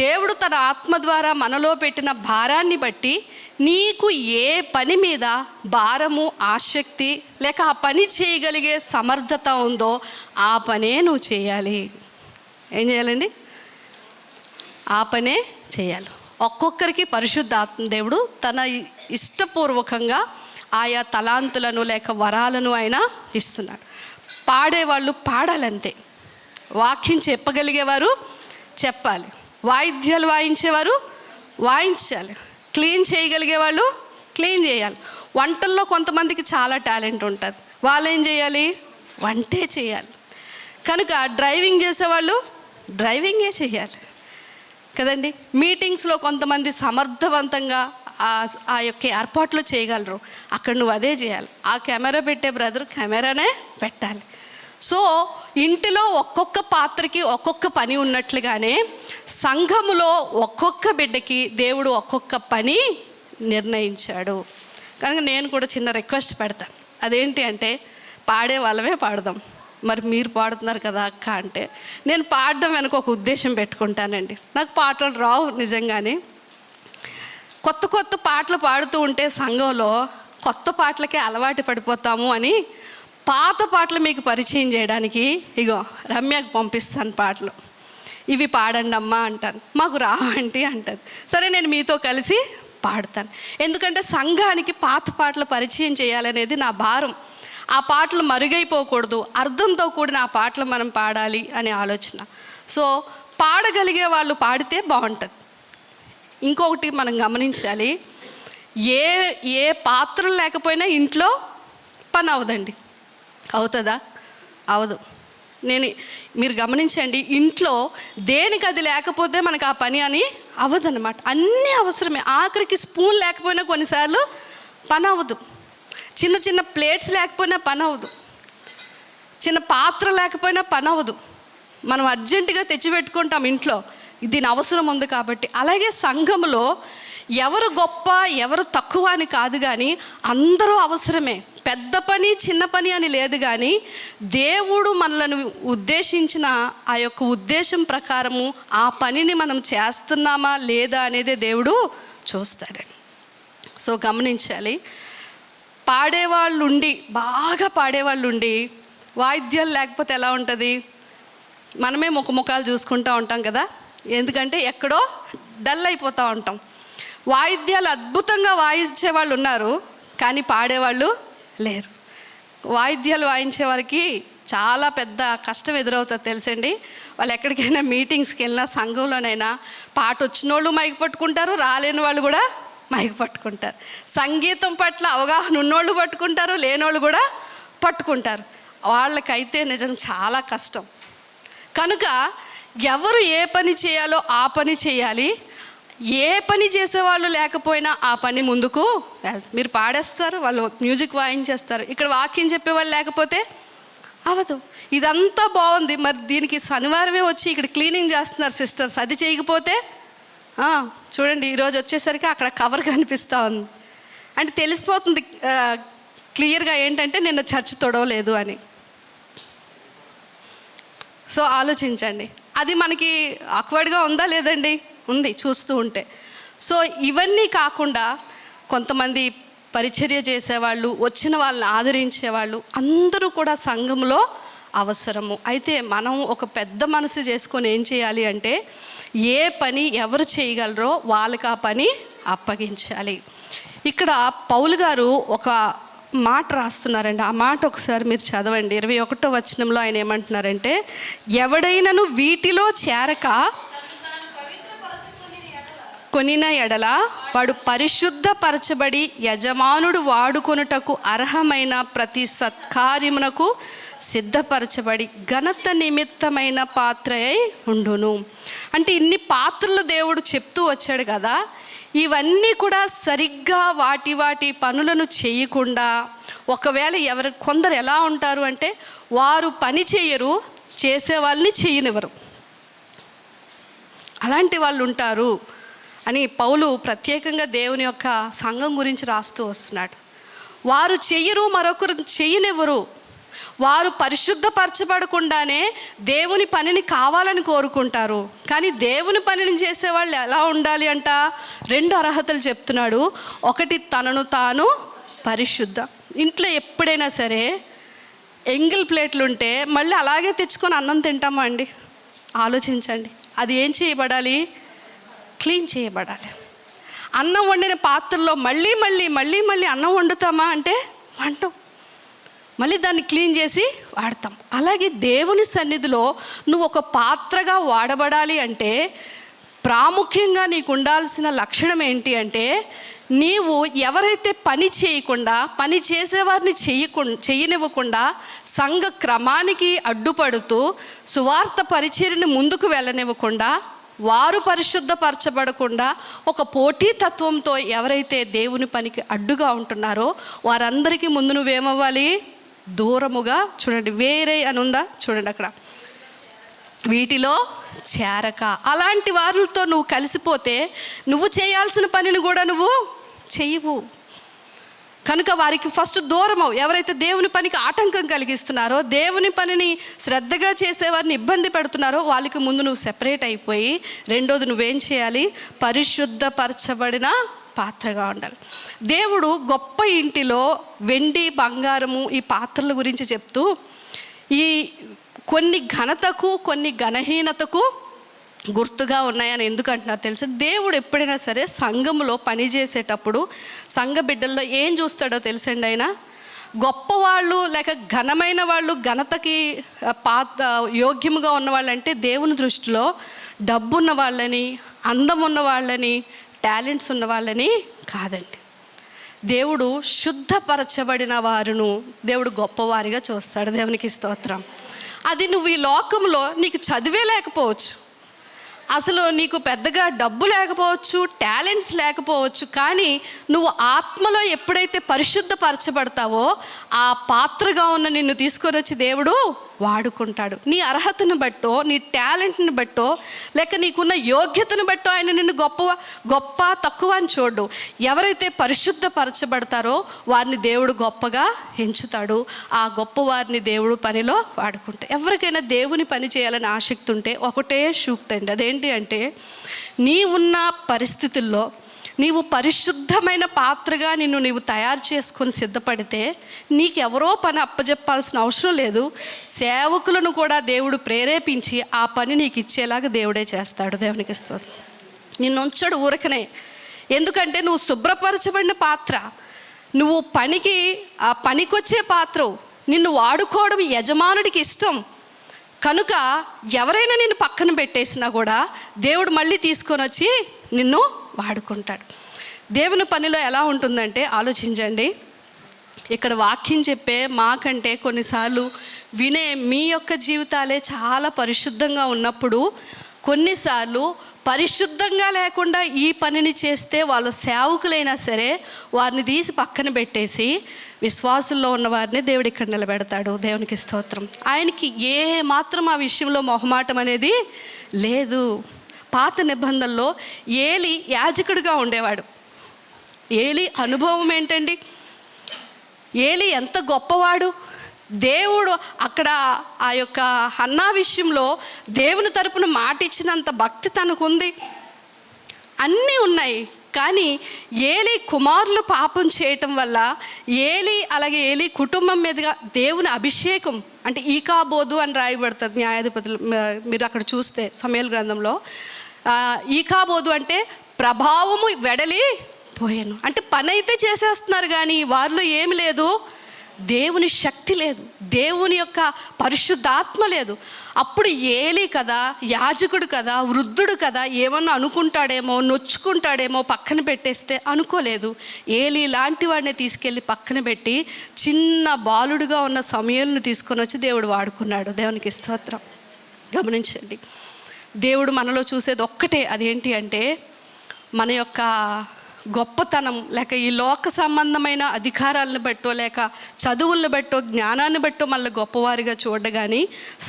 దేవుడు తన ఆత్మ ద్వారా మనలో పెట్టిన భారాన్ని బట్టి, నీకు ఏ పని మీద భారము, ఆసక్తి లేక ఆ పని చేయగలిగే సమర్థత ఉందో ఆ పనే నువ్వు చేయాలి. ఏం చేయాలండి? ఆ పనే చేయాలి. ఒక్కొక్కరికి పరిశుద్ధాత్మ దేవుడు తన ఇష్టపూర్వకంగా ఆయా తలాంతులను లేక వరాలను ఆయన ఇస్తున్నాడు. పాడేవాళ్ళు పాడాలంతే, వాక్యం చెప్పగలిగేవారు చెప్పాలి, వాయిద్యాలు వాయించేవారు వాయించాలి, క్లీన్ చేయగలిగేవాళ్ళు క్లీన్ చేయాలి. వంటల్లో కొంతమందికి చాలా టాలెంట్ ఉంటుంది, వాళ్ళు ఏం చేయాలి? వంటే చేయాలి. కనుక డ్రైవింగ్ చేసేవాళ్ళు డ్రైవింగే చేయాలి కదండి. మీటింగ్స్లో కొంతమంది సమర్థవంతంగా ఆ యొక్క ఏర్పాట్లు చేయగలరు, అక్కడ నువ్వు అదే చేయాలి. ఆ కెమెరా పెట్టే బ్రదర్ కెమెరానే పెట్టాలి. సో ఇంటిలో ఒక్కొక్క పాత్రకి ఒక్కొక్క పని ఉన్నట్లుగానే సంఘములో ఒక్కొక్క బిడ్డకి దేవుడు ఒక్కొక్క పని నిర్ణయించాడు. కనుక నేను కూడా చిన్న రిక్వెస్ట్ పెడతాను. అదేంటి అంటే, పాడే వాళ్ళమే పాడదాం. మరి మీరు పాడుతున్నారు కదా అక్క అంటే, నేను పాడడం వెనక ఒక ఉద్దేశం పెట్టుకుంటానండి. నాకు పాటలు రావు నిజంగానే. కొత్త కొత్త పాటలు పాడుతూ ఉంటే సంఘంలో కొత్త పాటలకే అలవాటు పడిపోతాము అని పాత పాటలు మీకు పరిచయం చేయడానికి ఇగో రమ్యకు పంపిస్తాను పాటలు. ఇవి పాడండి అమ్మా అంటాను, మాకు రావంటి అంటాను. సరే నేను మీతో కలిసి పాడతాను. ఎందుకంటే సంఘానికి పాత పాటలు పరిచయం చేయాలనేది నా భారం. ఆ పాటలు మరుగైపోకూడదు, అర్థంతో కూడిన ఆ పాటలు మనం పాడాలి అనే ఆలోచన. సో పాడగలిగే వాళ్ళు పాడితే బాగుంటుంది. ఇంకొకటి మనం గమనించాలి, ఏ పాత్రలు లేకపోయినా ఇంట్లో పని అవదండి. అవుతుందా? అవదు. మీరు గమనించండి, ఇంట్లో దేనికి అది లేకపోతే మనకు ఆ పని అని అవ్వదన్నమాట. అన్నీ అవసరమే. ఆఖరికి స్పూన్ లేకపోయినా కొన్నిసార్లు పని అవ్వదు, చిన్న చిన్న ప్లేట్స్ లేకపోయినా పని అవ్వదు, చిన్న పాత్ర లేకపోయినా పని అవ్వదు. మనం అర్జెంటుగా తెచ్చిపెట్టుకుంటాం ఇంట్లో, దీని అవసరం ఉంది కాబట్టి. అలాగే సంఘములో ఎవరు గొప్ప ఎవరు తక్కువ అని కాదు, కానీ అందరూ అవసరమే. పెద్ద పని చిన్న పని అని లేదు, కానీ దేవుడు మనల్ని ఉద్దేశించిన ఆ యొక్క ఉద్దేశం ప్రకారము ఆ పనిని మనం చేస్తున్నామా లేదా అనేది దేవుడు చూస్తాడండి. సో గమనించాలి. పాడేవాళ్ళు ఉండి, బాగా పాడేవాళ్ళు ఉండి వాయిద్యాలు లేకపోతే ఎలా ఉంటుంది? మనమే ముఖాలు చూసుకుంటూ ఉంటాం కదా, ఎందుకంటే ఎక్కడో డల్ అయిపోతూ ఉంటాం. వాయిద్యాలు అద్భుతంగా వాయించే వాళ్ళు ఉన్నారు, కానీ పాడేవాళ్ళు లేరు. వాయిద్యాలు వాయించే వారికి చాలా పెద్ద కష్టం ఎదురవుతుంది తెలుసండి. వాళ్ళు ఎక్కడికైనా మీటింగ్స్కి వెళ్ళినా, సంఘంలోనైనా పాట వచ్చిన వాళ్ళు మైక్ పట్టుకుంటారు, రాలేని వాళ్ళు కూడా మైక్ పట్టుకుంటారు. సంగీతం పట్ల అవగాహన ఉన్నోళ్ళు పట్టుకుంటారు, లేనోళ్ళు కూడా పట్టుకుంటారు. వాళ్ళకైతే నిజం చాలా కష్టం. కనుక ఎవరు ఏ పని చేయాలో ఆ పని చేయాలి. ఏ పని చేసేవాళ్ళు లేకపోయినా ఆ పని ముందుకు మీరు పాడేస్తారు, వాళ్ళు మ్యూజిక్ వాయించేస్తారు. ఇక్కడ వాక్యం చెప్పేవాళ్ళు లేకపోతే అవదు. ఇదంతా బాగుంది, మరి దీనికి శనివారమే వచ్చి ఇక్కడ క్లీనింగ్ చేస్తున్నారు సిస్టర్స్, అది చేయకపోతే చూడండి ఈరోజు వచ్చేసరికి అక్కడ కవర్ కనిపిస్తూ ఉంది అంటే తెలిసిపోతుంది క్లియర్గా ఏంటంటే నిన్న చర్చ్ తొడవలేదు అని. సో ఆలోచించండి, అది మనకి ఆక్వర్డ్గా ఉందా లేదండి? ఉంది, చూస్తూ ఉంటే. సో ఇవన్నీ కాకుండా కొంతమంది పరిచర్య చేసేవాళ్ళు, వచ్చిన వాళ్ళని ఆదరించేవాళ్ళు అందరూ కూడా సంఘంలో అవసరము. అయితే మనం ఒక పెద్ద మనసు చేసుకొని ఏం చేయాలి అంటే, ఏ పని ఎవరు చేయగలరో వాళ్ళకి ఆ పని అప్పగించాలి. ఇక్కడ పౌలు గారు ఒక మాట రాస్తున్నారండి. ఆ మాట ఒకసారి మీరు చదవండి. 21వ వచనంలో ఆయన ఏమంటున్నారంటే, ఎవడైనను వీటిలో చేరక కొనిన ఎడల వాడు పరిశుద్ధపరచబడి యజమానుడు వాడుకొనుటకు అర్హమైన ప్రతి సత్కార్యమునకు సిద్ధపరచబడి ఘనత నిమిత్తమైన పాత్ర అయి ఉండును. అంటే ఇన్ని పాత్రలు దేవుడు చెప్తూ వచ్చాడు కదా, ఇవన్నీ కూడా సరిగ్గా వాటి పనులను చేయకుండా, ఒకవేళ కొందరు ఎలా ఉంటారు అంటే వారు పని చేయరు, చేసే వాళ్ళని చేయనివ్వరు, అలాంటి వాళ్ళు ఉంటారు అని పౌలు ప్రత్యేకంగా దేవుని యొక్క సంఘం గురించి రాస్తూ వస్తున్నాడు. వారు చెయ్యరు, మరొకరు చేయనివ్వరు. వారు పరిశుద్ధపరచబడకుండానే దేవుని పనిని కావాలని కోరుకుంటారు. కానీ దేవుని పనిని చేసేవాళ్ళు ఎలా ఉండాలి అంట? 2 అర్హతలు చెప్తున్నాడు. ఒకటి, తనను తాను పరిశుద్ధ. ఇంట్లో ఎప్పుడైనా సరే ఎంగిల్ ప్లేట్లు ఉంటే మళ్ళీ అలాగే తెచ్చుకొని అన్నం తింటామా అండి? ఆలోచించండి. అది ఏం చేయబడాలి? క్లీన్ చేయబడాలి. అన్నం వండిన పాత్రలో మళ్ళీ అన్నం వండుతామా అంటే వండం, మళ్ళీ దాన్ని క్లీన్ చేసి వాడతాం. అలాగే దేవుని సన్నిధిలో నువ్వు ఒక పాత్రగా వాడబడాలి అంటే ప్రాముఖ్యంగా నీకు ఉండాల్సిన లక్షణం ఏంటి అంటే, నీవు ఎవరైతే పని చేయకుండా, పని చేసేవారిని చేయనివ్వకుండా, సంఘ క్రమానికి అడ్డుపడుతూ సువార్త పరిచర్యని ముందుకు వెళ్ళనివ్వకుండా, వారు పరిశుద్ధపరచబడకుండా ఒక పోటీతత్వంతో ఎవరైతే దేవుని పనికి అడ్డుగా ఉంటున్నారో వారందరికీ ముందు నువ్వేమవ్వాలి? దూరముగా. చూడండి, వేరే అని ఉందా? చూడండి అక్కడ, వీటిలో చేరక. అలాంటి వారితో నువ్వు కలిసిపోతే నువ్వు చేయాల్సిన పనిని కూడా నువ్వు చెయ్యవు. కనుక వారికి ఫస్ట్ దూరమవు. ఎవరైతే దేవుని పనికి ఆటంకం కలిగిస్తున్నారో, దేవుని పనిని శ్రద్ధగా చేసేవారిని ఇబ్బంది పెడుతున్నారో వాళ్ళకి ముందు నువ్వు సెపరేట్ అయిపోయి, రెండోది నువ్వేం చేయాలి? పరిశుద్ధపరచబడిన పాత్రగా ఉండాలి. దేవుడు గొప్ప ఇంటిలో వెండి బంగారము ఈ పాత్రల గురించి చెప్తూ, ఈ కొన్ని ఘనతకు కొన్ని ఘనహీనతకు గుర్తుగా ఉన్నాయని ఎందుకు అంటున్నారు తెలుసు? దేవుడు ఎప్పుడైనా సరే సంఘంలో పనిచేసేటప్పుడు సంఘ బిడ్డల్లో ఏం చూస్తాడో తెలుసండి. ఆయన గొప్పవాళ్ళు లేక ఘనమైన వాళ్ళు, ఘనతకి యోగ్యముగా ఉన్నవాళ్ళంటే దేవుని దృష్టిలో డబ్బున్న వాళ్ళని, అందం ఉన్న వాళ్ళని, టాలెంట్స్ ఉన్న వాళ్ళని కాదండి. దేవుడు శుద్ధపరచబడిన వారును దేవుడు గొప్పవారిగా చూస్తాడు. దేవునికి స్తోత్రం. అది నువ్వు ఈ లోకంలో నీకు చదివే లేకపోవచ్చు, అసలు నీకు పెద్దగా డబ్బు లేకపోవచ్చు, టాలెంట్స్ లేకపోవచ్చు, కానీ నువ్వు ఆత్మలో ఎప్పుడైతే పరిశుద్ధపరచబడతావో ఆ పాత్రగా ఉన్న నిన్ను తీసుకొని వచ్చి దేవుడు వాడుకుంటాడు. నీ అర్హతను బట్టో, నీ టాలెంట్ని బట్టో, లేక నీకున్న యోగ్యతను బట్టో ఆయన నిన్ను గొప్ప తక్కువ అని చూడు. ఎవరైతే పరిశుద్ధపరచబడతారో వారిని దేవుడు గొప్పగా ఎంచుతాడు. ఆ గొప్ప వారిని దేవుడు పనిలో వాడుకుంటాడు. ఎవరికైనా దేవుని పని చేయాలని ఆసక్తి ఉంటే ఒకటే సూక్తి అండి. అదేంటి అంటే, నీ ఉన్న పరిస్థితుల్లో నీవు పరిశుద్ధమైన పాత్రగా నీవు తయారు చేసుకొని సిద్ధపడితే నీకెవరో పని అప్పచెప్పాల్సిన అవసరం లేదు. సేవకులను కూడా దేవుడు ప్రేరేపించి ఆ పని నీకు ఇచ్చేలాగా దేవుడే చేస్తాడు. దేవునికి స్తోత్రం. నిన్ను ఉంచడు ఊరకనే. ఎందుకంటే నువ్వు శుభ్రపరచబడిన పాత్ర, నువ్వు ఆ పనికొచ్చే పాత్ర. నిన్ను వాడుకోవడం యజమానుడికి ఇష్టం కనుక ఎవరైనా నిన్ను పక్కన పెట్టేసినా కూడా దేవుడు మళ్ళీ తీసుకొని వచ్చి నిన్ను వాడుకుంటాడు. దేవుని పనిలో ఎలా ఉంటుందంటే ఆలోచించండి. ఇక్కడ వాక్యం చెప్పే మాకంటే కొన్నిసార్లు వినే మీ యొక్క జీవితాలే చాలా పరిశుద్ధంగా ఉన్నప్పుడు, కొన్నిసార్లు పరిశుద్ధంగా లేకుండా ఈ పనిని చేస్తే వాళ్ళ సేవకులైనా సరే వారిని తీసి పక్కన పెట్టేసి విశ్వాసుల్లో ఉన్న వారిని దేవుడు ఇక్కడ నిలబెడతాడు. దేవునికి స్తోత్రం. ఆయనకి ఏ మాత్రం ఆ విషయంలో మొహమాటం అనేది లేదు. పాత నిబంధనలో ఏలి యాజకుడిగా ఉండేవాడు. ఏలి అనుభవం ఏంటండి? ఏలి ఎంత గొప్పవాడు! దేవుడు అక్కడ ఆ యొక్క హన్నా విషయంలో దేవుని తరపున మాట ఇచ్చినంత భక్తి తనకుంది, అన్నీ ఉన్నాయి. కానీ ఏలి కుమారులు పాపం చేయటం వల్ల అలాగే ఏలి కుటుంబం మీదుగా దేవుని అభిషేకం అంటే ఈకాబోదు అని రాయబడుతుంది న్యాయాధిపతులు. మీరు అక్కడ చూస్తే సమూయేలు గ్రంథంలో ఈకాబోదు అంటే ప్రభావము వెడలి పోయాను. అంటే పని అయితే చేసేస్తున్నారు కానీ వారిలో ఏమి లేదు, దేవుని శక్తి లేదు, దేవుని యొక్క పరిశుద్ధాత్మ లేదు. అప్పుడు ఏలి కదా, యాజకుడు కదా, వృద్ధుడు కదా, ఏమన్నా అనుకుంటాడేమో, నొచ్చుకుంటాడేమో, పక్కన పెట్టేస్తే అనుకోలేదు. ఏలి లాంటి వాడిని తీసుకెళ్ళి పక్కన పెట్టి చిన్న బాలుడుగా ఉన్న సమూయేలును తీసుకొని వచ్చి దేవుడు వాడుకున్నాడు. దేవునికి స్తోత్రం. గమనించండి, దేవుడు మనలో చూసేది ఒక్కటే. అదేంటి అంటే మన యొక్క గొప్పతనం, లేక ఈ లోక సంబంధమైన అధికారాలను బట్టో, లేక చదువులను బట్టో, జ్ఞానాన్ని బట్టో మళ్ళీ గొప్పవారిగా చూడగాని,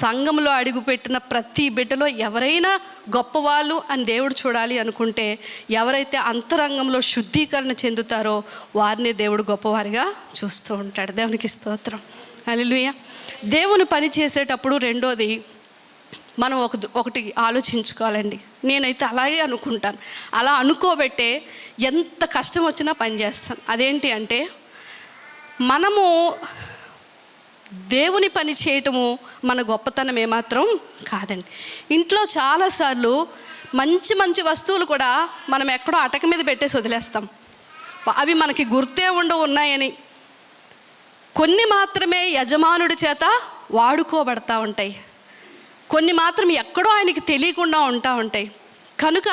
సంఘంలో అడుగుపెట్టిన ప్రతి బిడ్డలో ఎవరైనా గొప్పవాళ్ళు అని దేవుడు చూడాలి అనుకుంటే, ఎవరైతే అంతరంగంలో శుద్ధీకరణ చెందుతారో వారిని దేవుడు గొప్పవారిగా చూస్తూ ఉంటాడు. దేవునికి స్తోత్రం. హల్లెలూయా. దేవుని పని చేసేటప్పుడు రెండోది మనం ఒకటి ఆలోచించుకోవాలండి. నేనైతే అలాగే అనుకుంటాను. అలా అనుకోబట్టే ఎంత కష్టం వచ్చినా పని చేస్తాను. అదేంటి అంటే, మనము దేవుని పని చేయటము మన గొప్పతనం ఏమాత్రం కాదండి. ఇంట్లో చాలాసార్లు మంచి మంచి వస్తువులు కూడా మనం ఎక్కడో అటక మీద పెట్టేసి వదిలేస్తాం. అవి మనకి గుర్తే ఉన్నాయని. కొన్ని మాత్రమే యజమానుడి చేత వాడుకోబడతా ఉంటాయి, కొన్ని మాత్రం ఎక్కడో ఆయనకి తెలియకుండా ఉంటాయి. కనుక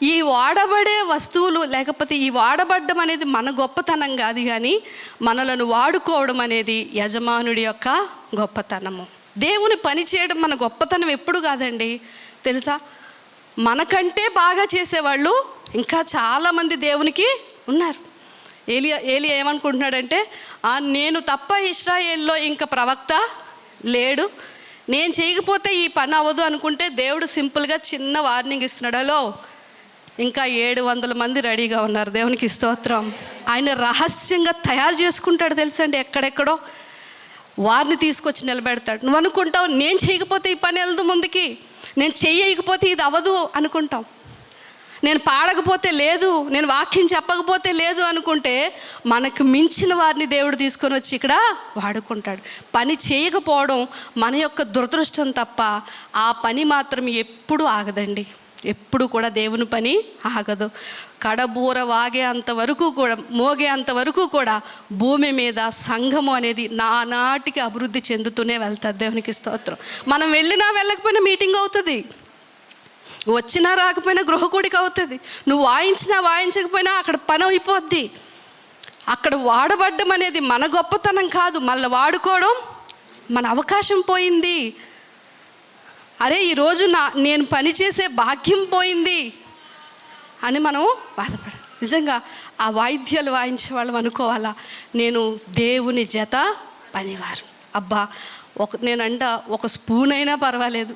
ఈ వాడబడే వస్తువులు లేకపోతే ఈ వాడబడ్డం అనేది మన గొప్పతనం కాదు, కానీ మనలను వాడుకోవడం అనేది యజమానుడి యొక్క గొప్పతనము. దేవుని పని చేయడం మన గొప్పతనం ఎప్పుడు కాదండి. తెలుసా, మనకంటే బాగా చేసేవాళ్ళు ఇంకా చాలామంది దేవునికి ఉన్నారు. ఏలియా ఏమనుకుంటున్నాడంటే, నేను తప్ప ఇశ్రాయేల్లో ఇంకా ప్రవక్త లేడు, నేను చేయకపోతే ఈ పని అవ్వదు అనుకుంటే దేవుడు సింపుల్గా చిన్న వార్నింగ్ ఇస్తున్నాడు. ఇంకా 700 మంది రెడీగా ఉన్నారు. దేవునికి స్తోత్రం. ఆయన రహస్యంగా తయారు చేసుకుంటాడు తెలుసండి. ఎక్కడెక్కడో వారిని తీసుకొచ్చి నిలబెడతాడు. నువ్వు అనుకుంటావు నేను చేయకపోతే ఈ పని వెళ్దు ముందుకి, నేను చేయకపోతే ఇది అవ్వదు అనుకుంటాం, నేను పాడకపోతే లేదు, నేను వాక్యం చెప్పకపోతే లేదు అనుకుంటే మనకు మించిన వారిని దేవుడు తీసుకొని వచ్చి ఇక్కడ వాడుకుంటాడు. పని చేయకపోవడం మన యొక్క దురదృష్టం తప్ప ఆ పని మాత్రం ఎప్పుడు ఆగదండి. ఎప్పుడు కూడా దేవుని పని ఆగదు. కడబూర మోగే అంతవరకు కూడా భూమి మీద సంఘము అనేది నానాటికి అభివృద్ధి చెందుతూనే వెళ్తుంది. దేవునికి స్తోత్రం. మనం వెళ్ళినా వెళ్ళకపోయినా మీటింగ్ అవుతుంది, వచ్చినా రాకపోయినా గృహకూడిక అవుతుంది, నువ్వు వాయించినా వాయించకపోయినా అక్కడ పని అయిపోద్ది. అక్కడ వాడబడ్డం అనేది మన గొప్పతనం కాదు, మళ్ళీ వాడుకోవడం మన అవకాశం పోయింది. అరే ఈరోజు నేను పనిచేసే భాగ్యం పోయింది అని మనం బాధపడాలి. నిజంగా ఆ వాయిద్యాలు వాయించే వాళ్ళం అనుకోవాలా, నేను దేవుని జత పనివారు. అబ్బా నేనంట ఒక స్పూన్ అయినా పర్వాలేదు,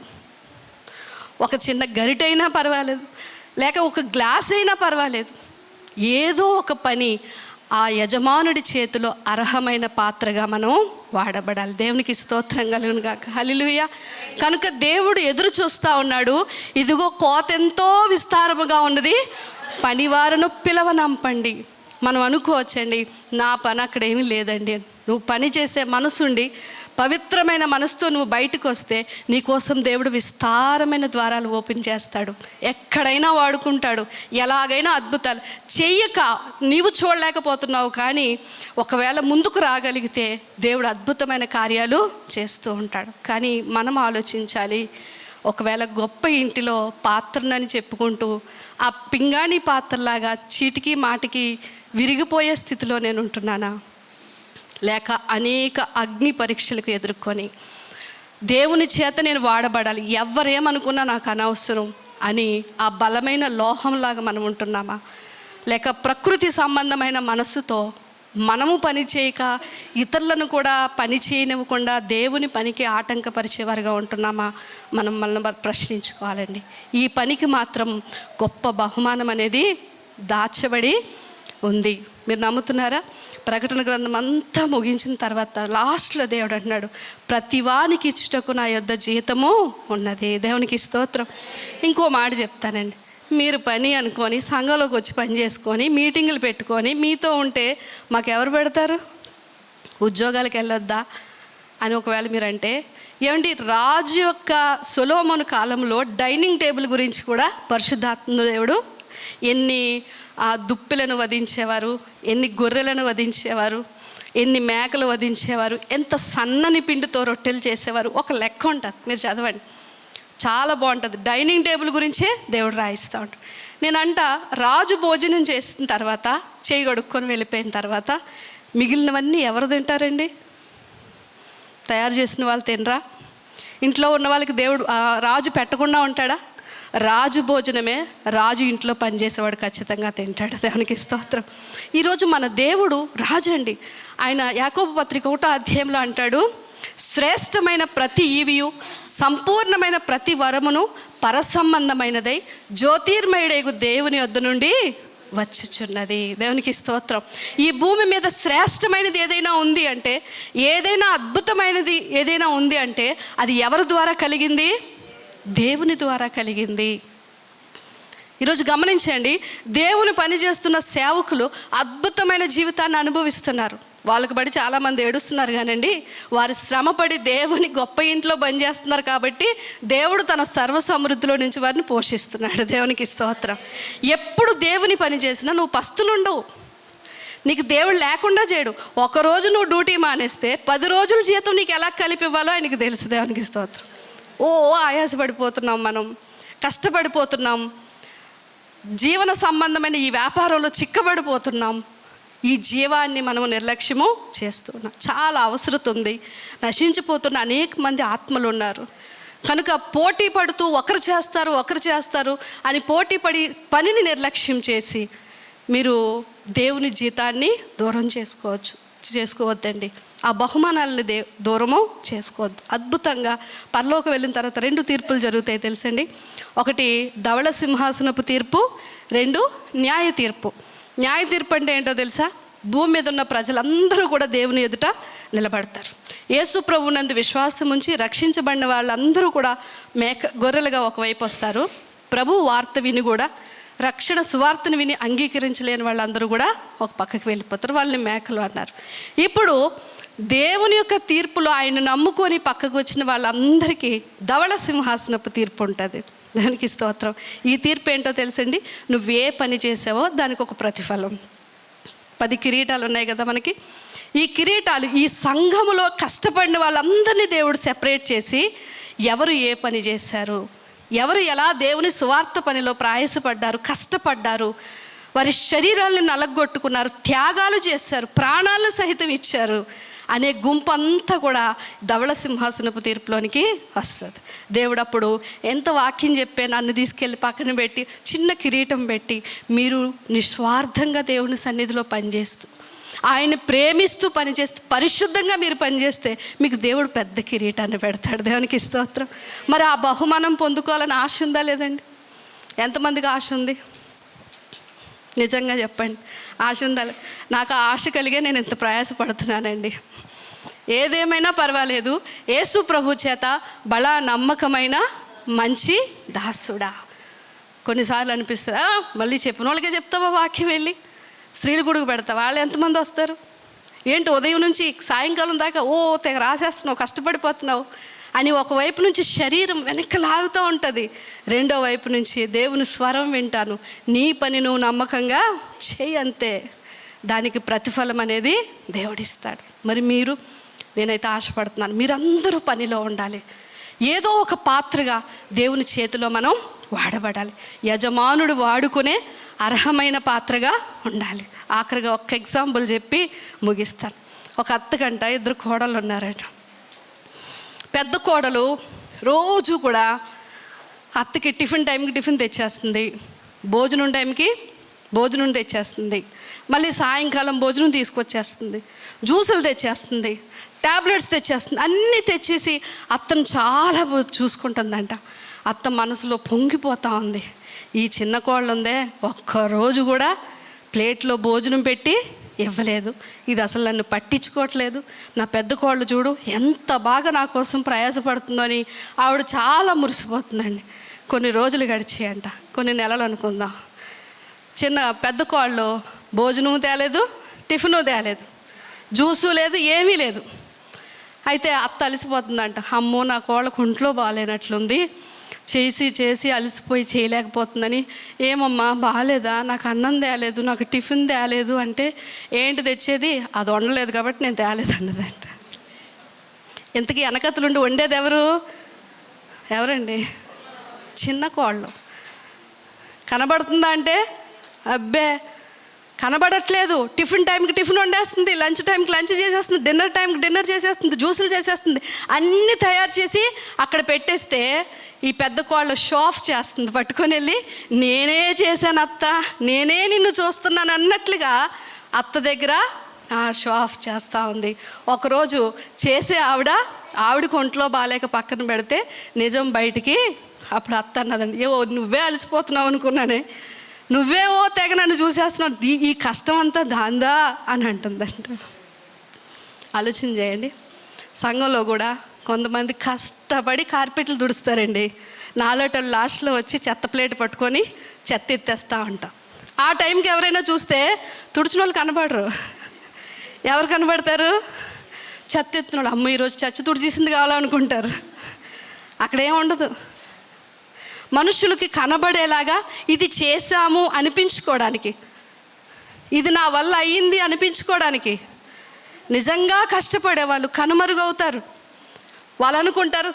ఒక చిన్న గరిటైనా పర్వాలేదు, లేక ఒక గ్లాస్ అయినా పర్వాలేదు, ఏదో ఒక పని ఆ యజమానుడి చేతిలో అర్హమైన పాత్రగా మనం వాడబడాలి. దేవునికి స్తోత్రం కలుగును గాక. హల్లెలూయా. కనుక దేవుడు ఎదురు చూస్తూ ఉన్నాడు. ఇదిగో కోత ఎంతో విస్తారముగా ఉన్నది, పనివారును పిలవనంపండి. మనం అనుకోవచ్చండి, నా పని అక్కడ ఏమీ లేదండి. నువ్వు పని చేసే మనసుండి పవిత్రమైన మనసుతో నువ్వు బయటకు వస్తే నీకోసం దేవుడు విస్తారమైన ద్వారాలు ఓపెన్ చేస్తాడు, ఎక్కడైనా వాడుకుంటాడు, ఎలాగైనా అద్భుతాలు చెయ్యక నీవు చూడలేకపోతున్నావు. కానీ ఒకవేళ ముందుకు రాగలిగితే దేవుడు అద్భుతమైన కార్యాలు చేస్తూ ఉంటాడు. కానీ మనం ఆలోచించాలి, ఒకవేళ గొప్ప ఇంటిలో పాత్రనని చెప్పుకుంటూ ఆ పింగాణి పాత్రలాగా చీటికి మాటికి విరిగిపోయే స్థితిలో నేను ఉంటున్నానా, లేక అనేక అగ్ని పరీక్షలకు ఎదుర్కొని దేవుని చేత నేను వాడబడాలి, ఎవరేమనుకున్నా నాకు అనవసరం అని ఆ బలమైన లోహంలాగా మనం ఉంటున్నామా, లేక ప్రకృతి సంబంధమైన మనస్సుతో మనము పని చేయక ఇతరులను కూడా పని చేయనివ్వకుండా దేవుని పనికి ఆటంకపరిచేవారుగా ఉంటున్నామా, మనల్ని ప్రశ్నించుకోవాలండి. ఈ పనికి మాత్రం గొప్ప బహుమానం అనేది దాచబడి ఉంది. మీరు నమ్ముతున్నారా? ప్రకటన గ్రంథం అంతా ముగించిన తర్వాత లాస్ట్లో దేవుడు అంటున్నాడు, ప్రతివానికి ఇచ్చుటకు నా యొద్ద జీతము ఉన్నది. దేవునికి స్తోత్రం. ఇంకో మాట చెప్తానండి, మీరు పని అనుకొని సంఘంలోకి వచ్చి పని చేసుకొని మీటింగులు పెట్టుకొని మీతో ఉంటే మాకెవరు పెడతారు? ఉద్యోగాలకు వెళ్ళొద్దా అని ఒకవేళ మీరంటే, ఏమండి, రాజు యొక్క సొలొమోను కాలంలో డైనింగ్ టేబుల్ గురించి కూడా పరిశుద్ధాత్మ దేవుడు ఎన్ని దుప్పిలను వధించేవారు, ఎన్ని గొర్రెలను వధించేవారు, ఎన్ని మేకలు వధించేవారు, ఎంత సన్నని పిండితో రొట్టెలు చేసేవారు, ఒక లెక్క ఉంటుంది, మీరు చదవండి, చాలా బాగుంటుంది. డైనింగ్ టేబుల్ గురించే దేవుడు రాయిస్తూ ఉంటాడు. నేనంట రాజు భోజనం చేసిన తర్వాత చేయి కడుక్కొని వెళ్ళిపోయిన తర్వాత మిగిలినవన్నీ ఎవరు తింటారండి? తయారు చేసిన వాళ్ళు తినరా? ఇంట్లో ఉన్న వాళ్ళకి దేవుడు రాజు పెట్టకుండా ఉంటాడా? రాజు భోజనమే రాజు ఇంట్లో పనిచేసేవాడు ఖచ్చితంగా తింటాడు. దేవునికి స్తోత్రం. ఈరోజు మన దేవుడు రాజు అండి. ఆయన యాకోబు పత్రిక 1వ అధ్యాయంలో అంటాడు, శ్రేష్టమైన ప్రతి ఈవియు సంపూర్ణమైన ప్రతి వరమును పరసంబంధమైనదై జ్యోతిర్మయుడైగు దేవుని వద్ద నుండి వచ్చుచున్నది. దేవునికి స్తోత్రం. ఈ భూమి మీద శ్రేష్టమైనది ఏదైనా ఉంది అంటే, ఏదైనా అద్భుతమైనది ఏదైనా ఉంది అంటే అది ఎవరి ద్వారా కలిగింది? దేవుని ద్వారా కలిగింది. ఈరోజు గమనించండి, దేవుని పని చేస్తున్న సేవకులు అద్భుతమైన జీవితాన్ని అనుభవిస్తున్నారు. వాళ్ళకి బడి చాలామంది ఏడుస్తున్నారు, కానండి వారు శ్రమపడి దేవుని గొప్ప ఇంట్లో పని చేస్తున్నారు కాబట్టి దేవుడు తన సర్వ సమృద్ధిలో నుంచి వారిని పోషిస్తున్నాడు. దేవునికి స్తోత్రం. ఎప్పుడు దేవుని పని చేసినా నువ్వు పస్తులుండవు, నీకు దేవుడు లేకుండా చేయడు. ఒకరోజు నువ్వు డ్యూటీ మానేస్తే 10 రోజుల జీతం నీకు ఎలా కలిపి ఇవ్వాలో ఆయనకి తెలుసు. దేవునికి స్తోత్రం. ఆయాసపడిపోతున్నాం, మనం కష్టపడిపోతున్నాం, జీవన సంబంధమైన ఈ వ్యాపారంలో చిక్కబడిపోతున్నాం, ఈ జీవాన్ని మనము నిర్లక్ష్యము చేస్తున్నాం. చాలా అవసరం ఉంది. నశించిపోతున్న అనేక మంది ఆత్మలు ఉన్నారు. కనుక పోటీ పడుతూ ఒకరు చేస్తారు అని పోటీ పడి పనిని నిర్లక్ష్యం చేసి మీరు దేవుని జీతాన్ని దూరం చేసుకోవద్దండి. ఆ బహుమానాలని దూరము చేసుకోవద్దు. అద్భుతంగా పరలోకి వెళ్ళిన తర్వాత 2 తీర్పులు జరుగుతాయి తెలుసండి. ఒకటి ధవళ సింహాసనపు తీర్పు, 2 న్యాయ తీర్పు. న్యాయ తీర్పు అంటే ఏంటో తెలుసా? భూమి మీద ఉన్న ప్రజలందరూ కూడా దేవుని ఎదుట నిలబడతారు. యేసు ప్రభువునందు విశ్వాసం ఉంచి రక్షించబడిన వాళ్ళందరూ కూడా గొర్రెలుగా ఒకవైపు వస్తారు. ప్రభు వార్త విని కూడా రక్షణ సువార్తను విని అంగీకరించలేని వాళ్ళందరూ కూడా ఒక పక్కకి వెళ్ళిపోతారు. వాళ్ళని మేకలు అన్నారు. ఇప్పుడు దేవుని యొక్క తీర్పులో ఆయన నమ్ముకొని పక్కకు వచ్చిన వాళ్ళందరికీ ధవళ సింహాసనపు తీర్పు ఉంటుంది. దానికి స్తోత్రం. ఈ తీర్పు ఏంటో తెలుసండి, నువ్వే పని చేసావో దానికి ఒక ప్రతిఫలం. 10 కిరీటాలు ఉన్నాయి కదా మనకి. ఈ కిరీటాలు ఈ సంఘములో కష్టపడిన వాళ్ళందరినీ దేవుడు సెపరేట్ చేసి ఎవరు ఏ పని చేశారు, ఎవరు ఎలా దేవుని సువార్త పనిలో ప్రయాసపడ్డారు, కష్టపడ్డారు, వారి శరీరాలను నలగొట్టుకున్నారు, త్యాగాలు చేశారు, ప్రాణాలను సహితం ఇచ్చారు అనే గుంపంతా కూడా ధవళ సింహాసనపు తీర్పులోనికి వస్తుంది. దేవుడు అప్పుడు ఎంత వాక్యం చెప్పే నన్ను తీసుకెళ్ళి పక్కన పెట్టి చిన్న కిరీటం పెట్టి మీరు నిస్వార్థంగా దేవుని సన్నిధిలో పనిచేస్తూ ఆయన్ని ప్రేమిస్తూ పనిచేస్తూ పరిశుద్ధంగా మీరు పనిచేస్తే మీకు దేవుడు పెద్ద కిరీటాన్ని పెడతాడు. దేవునికి స్తోత్రం. మరి ఆ బహుమానం పొందుకోవాలని ఆశ ఉందా లేదండి? ఎంతమందికి ఆశ ఉంది? నిజంగా చెప్పండి, ఆశ ఉందా? నాకు ఆ ఆశ కలిగే నేను ఇంత ప్రయాసపడుతున్నానండి. ఏదేమైనా పర్వాలేదు, యేసు ప్రభు చేత బలా నమ్మకమైన మంచి దాసుడా. కొన్నిసార్లు అనిపిస్తుంది, మళ్ళీ చెప్పిన వాళ్ళకే చెప్తావా వాక్యం? వెళ్ళి స్త్రీలు గుడికి పెడతావు, వాళ్ళు ఎంతమంది వస్తారు ఏంటి? ఉదయం నుంచి సాయంకాలం దాకా తెగ రాసేస్తున్నావు, కష్టపడిపోతున్నావు అని ఒకవైపు నుంచి శరీరం వెనక్కి లాగుతూ ఉంటుంది. రెండో వైపు నుంచి దేవుని స్వరం వింటాను, నీ పని నువ్వు నమ్మకంగా చేయి, అంతే, దానికి ప్రతిఫలం అనేది దేవుడిస్తాడు. మరి నేనైతే ఆశపడుతున్నాను, మీరందరూ పనిలో ఉండాలి. ఏదో ఒక పాత్రగా దేవుని చేతిలో మనం వాడబడాలి. యజమానుడు వాడుకునే అర్హమైన పాత్రగా ఉండాలి. ఆఖరిగా ఒక్క ఎగ్జాంపుల్ చెప్పి ముగిస్తాను. ఒక అత్తకంట 2 కోడళ్ళు ఉన్నారట. పెద్ద కోడలు రోజు కూడా అత్తకి టిఫిన్ టైంకి టిఫిన్ తెచ్చేస్తుంది, భోజనం టైంకి భోజనం తెచ్చేస్తుంది, మళ్ళీ సాయంకాలం భోజనం తీసుకొచ్చేస్తుంది, జ్యూసులు తెచ్చేస్తుంది, ట్యాబ్లెట్స్ తెచ్చేస్తుంది, అన్నీ తెచ్చేసి అత్తను చాలా చూసుకుంటుందంట. అత్త మనసులో పొంగిపోతూ ఉంది, ఈ చిన్న కోళ్ళు ఉందే ఒక్కరోజు కూడా ప్లేట్లో భోజనం పెట్టి ఇవ్వలేదు, ఇది అసలు నన్ను పట్టించుకోవట్లేదు, నా పెద్ద కోళ్ళు చూడు ఎంత బాగా నా కోసం ప్రయాసపడుతుందో అని ఆవిడ చాలా మురిసిపోతుందండి. కొన్ని రోజులు గడిచాయంట, కొన్ని నెలలు అనుకుందాం. పెద్ద కోళ్ళు భోజనం తేలేదు, టిఫిను తేలేదు, జ్యూసు లేదు, ఏమీ లేదు. అయితే అత్త అలసిపోతుందంట, అమ్మో నా కోళ్ళకు ఒంట్లో బాగాలేనట్లుంది, చేసి అలసిపోయి చేయలేకపోతుందని. ఏమమ్మా బాగాలేదా? నాకు అన్నం తేలేదు, నాకు టిఫిన్ తేలేదు అంటే, ఏంటి తెచ్చేది? అది వండలేదు కాబట్టి నేను తేలేదు అన్నదంట. ఇంతకీ వెనకతలుండి వండేది ఎవరండి? చిన్న కోళ్ళు. కనబడుతుందా అంటే అబ్బే కనబడట్లేదు. టిఫిన్ టైంకి టిఫిన్ వండేస్తుంది, లంచ్ టైంకి లంచ్ చేసేస్తుంది, డిన్నర్ టైంకి డిన్నర్ చేసేస్తుంది, జ్యూసులు చేసేస్తుంది, అన్నీ తయారు చేసి అక్కడ పెట్టేస్తే ఈ పెద్ద కోళ్ళు షో ఆఫ్ చేస్తుంది, పట్టుకొని వెళ్ళి నేనే చేశాను అత్త, నేనే నిన్ను చూస్తున్నాను అన్నట్లుగా అత్త దగ్గర షో ఆఫ్ చేస్తూ ఉంది. ఒకరోజు చేసే ఆవిడకి ఒంట్లో బాగాలేక పక్కన పెడితే నిజం బయటికి. అప్పుడు అత్త అన్నదండి, నువ్వే అలసిపోతున్నావు అనుకున్నానే, నువ్వే తెగ నన్ను చూసేస్తున్నావు, ఈ కష్టం అంతా దాందా అని అంటుందంట. ఆలోచన చేయండి, సంఘంలో కూడా కొంతమంది కష్టపడి కార్పెట్లు తుడుస్తారండి, నాలోటలు లాస్ట్లో వచ్చి చెత్త ప్లేట్ పట్టుకొని చెత్త ఎత్తేస్తూ ఉంటాం. ఆ టైంకి ఎవరైనా చూస్తే తుడిచిన వాళ్ళు కనబడరు. ఎవరు కనబడతారు? చెత్త ఎత్తిన వాళ్ళు. అమ్మ ఈరోజు చచ్చి తుడిచేసింది కావాలనుకుంటారు. అక్కడేం ఉండదు. మనుషులకి కనబడేలాగా ఇది చేశాము అనిపించుకోవడానికి, ఇది నా వల్ల అయ్యింది అనిపించుకోవడానికి నిజంగా కష్టపడేవాళ్ళు కనుమరుగవుతారు. వాళ్ళు అనుకుంటారు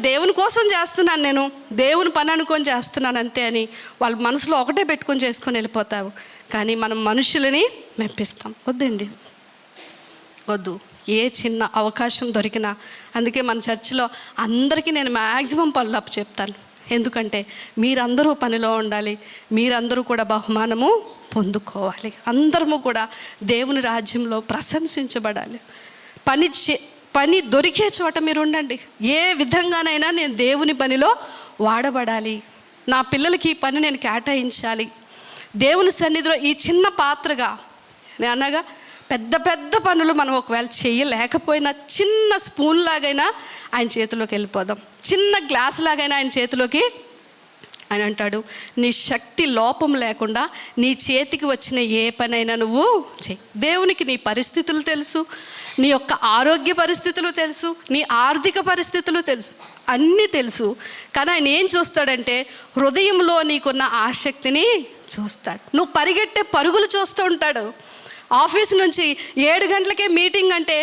దేవుని కోసం చేస్తున్నాను, నేను దేవుని పని అనుకొని చేస్తున్నాను అంతే అని వాళ్ళ మనసులో ఒకటే పెట్టుకొని చేసుకొని వెళ్ళిపోతారు. కానీ మనం మనుషులని మెప్పిస్తాం. వద్దండి, వద్దు. ఏ చిన్న అవకాశం దొరికినా, అందుకే మన చర్చిలో అందరికీ నేను మ్యాక్సిమం పనులు అప్పు చెప్తాను. ఎందుకంటే మీరందరూ పనిలో ఉండాలి, మీరందరూ కూడా బహుమానము పొందుకోవాలి, అందరము కూడా దేవుని రాజ్యంలో ప్రశంసించబడాలి. పని దొరికే చోట మీరు ఉండండి. ఏ విధంగానైనా నేను దేవుని పనిలో వాడబడాలి, నా పిల్లలకి ఈ పని నేను కేటాయించాలి, దేవుని సన్నిధిలో ఈ చిన్న పాత్రగా. నేను అనగా పెద్ద పెద్ద పనులు మనం ఒకవేళ చేయలేకపోయినా చిన్న స్పూన్ లాగైనా ఆయన చేతిలోకి వెళ్ళిపోదాం, చిన్న గ్లాస్ లాగైనా ఆయన చేతిలోకి. ఆయన అంటాడు, నీ శక్తి లోపం లేకుండా నీ చేతికి వచ్చిన ఏ పనైనా నువ్వు చెయ్యి. దేవునికి నీ పరిస్థితులు తెలుసు, నీ యొక్క ఆరోగ్య పరిస్థితులు తెలుసు, నీ ఆర్థిక పరిస్థితులు తెలుసు, అన్నీ తెలుసు. కానీ ఆయన ఏం చూస్తాడంటే హృదయంలో నీకున్న ఆసక్తిని చూస్తాడు. నువ్వు పరిగెట్టే పరుగులు చూస్తూ ఉంటాడు. ఆఫీస్ నుంచి 7 గంటలకే మీటింగ్ అంటే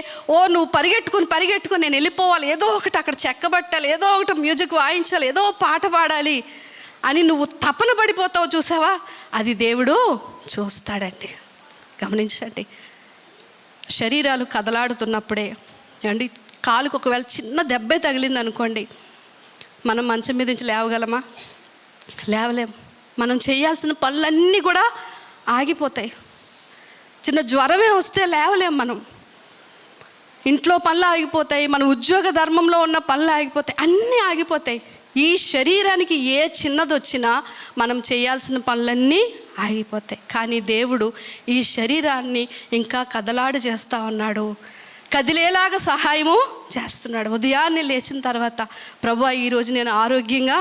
నువ్వు పరిగెట్టుకుని నేను వెళ్ళిపోవాలి, ఏదో ఒకటి అక్కడ చెక్కబట్టాలి, ఏదో ఒకటి మ్యూజిక్ వాయించాలి, ఏదో పాట పాడాలి అని నువ్వు తపన పడిపోతావు చూసావా, అది దేవుడు చూస్తాడండి. గమనించండి, శరీరాలు కదలాడుతున్నప్పుడే అండి, కాలుకు ఒకవేళ చిన్న దెబ్బే తగిలింది అనుకోండి, మనం మంచం మీద నుంచి లేవగలమా? లేవలేం. మనం చేయాల్సిన పనులన్నీ కూడా ఆగిపోతాయి. చిన్న జ్వరమే వస్తే లేవలేం మనం. ఇంట్లో పనులు ఆగిపోతాయి, మన ఉద్యోగ ధర్మంలో ఉన్న పనులు ఆగిపోతాయి, అన్నీ ఆగిపోతాయి. ఈ శరీరానికి ఏ చిన్నది వచ్చినా మనం చేయాల్సిన పనులన్నీ ఆగిపోతాయి. కానీ దేవుడు ఈ శరీరాన్ని ఇంకా కదలాడు చేస్తూ ఉన్నాడు, కదిలేలాగా సహాయము చేస్తున్నాడు. ఉదయాన్నే లేచిన తర్వాత, ప్రభువా ఈరోజు నేను ఆరోగ్యంగా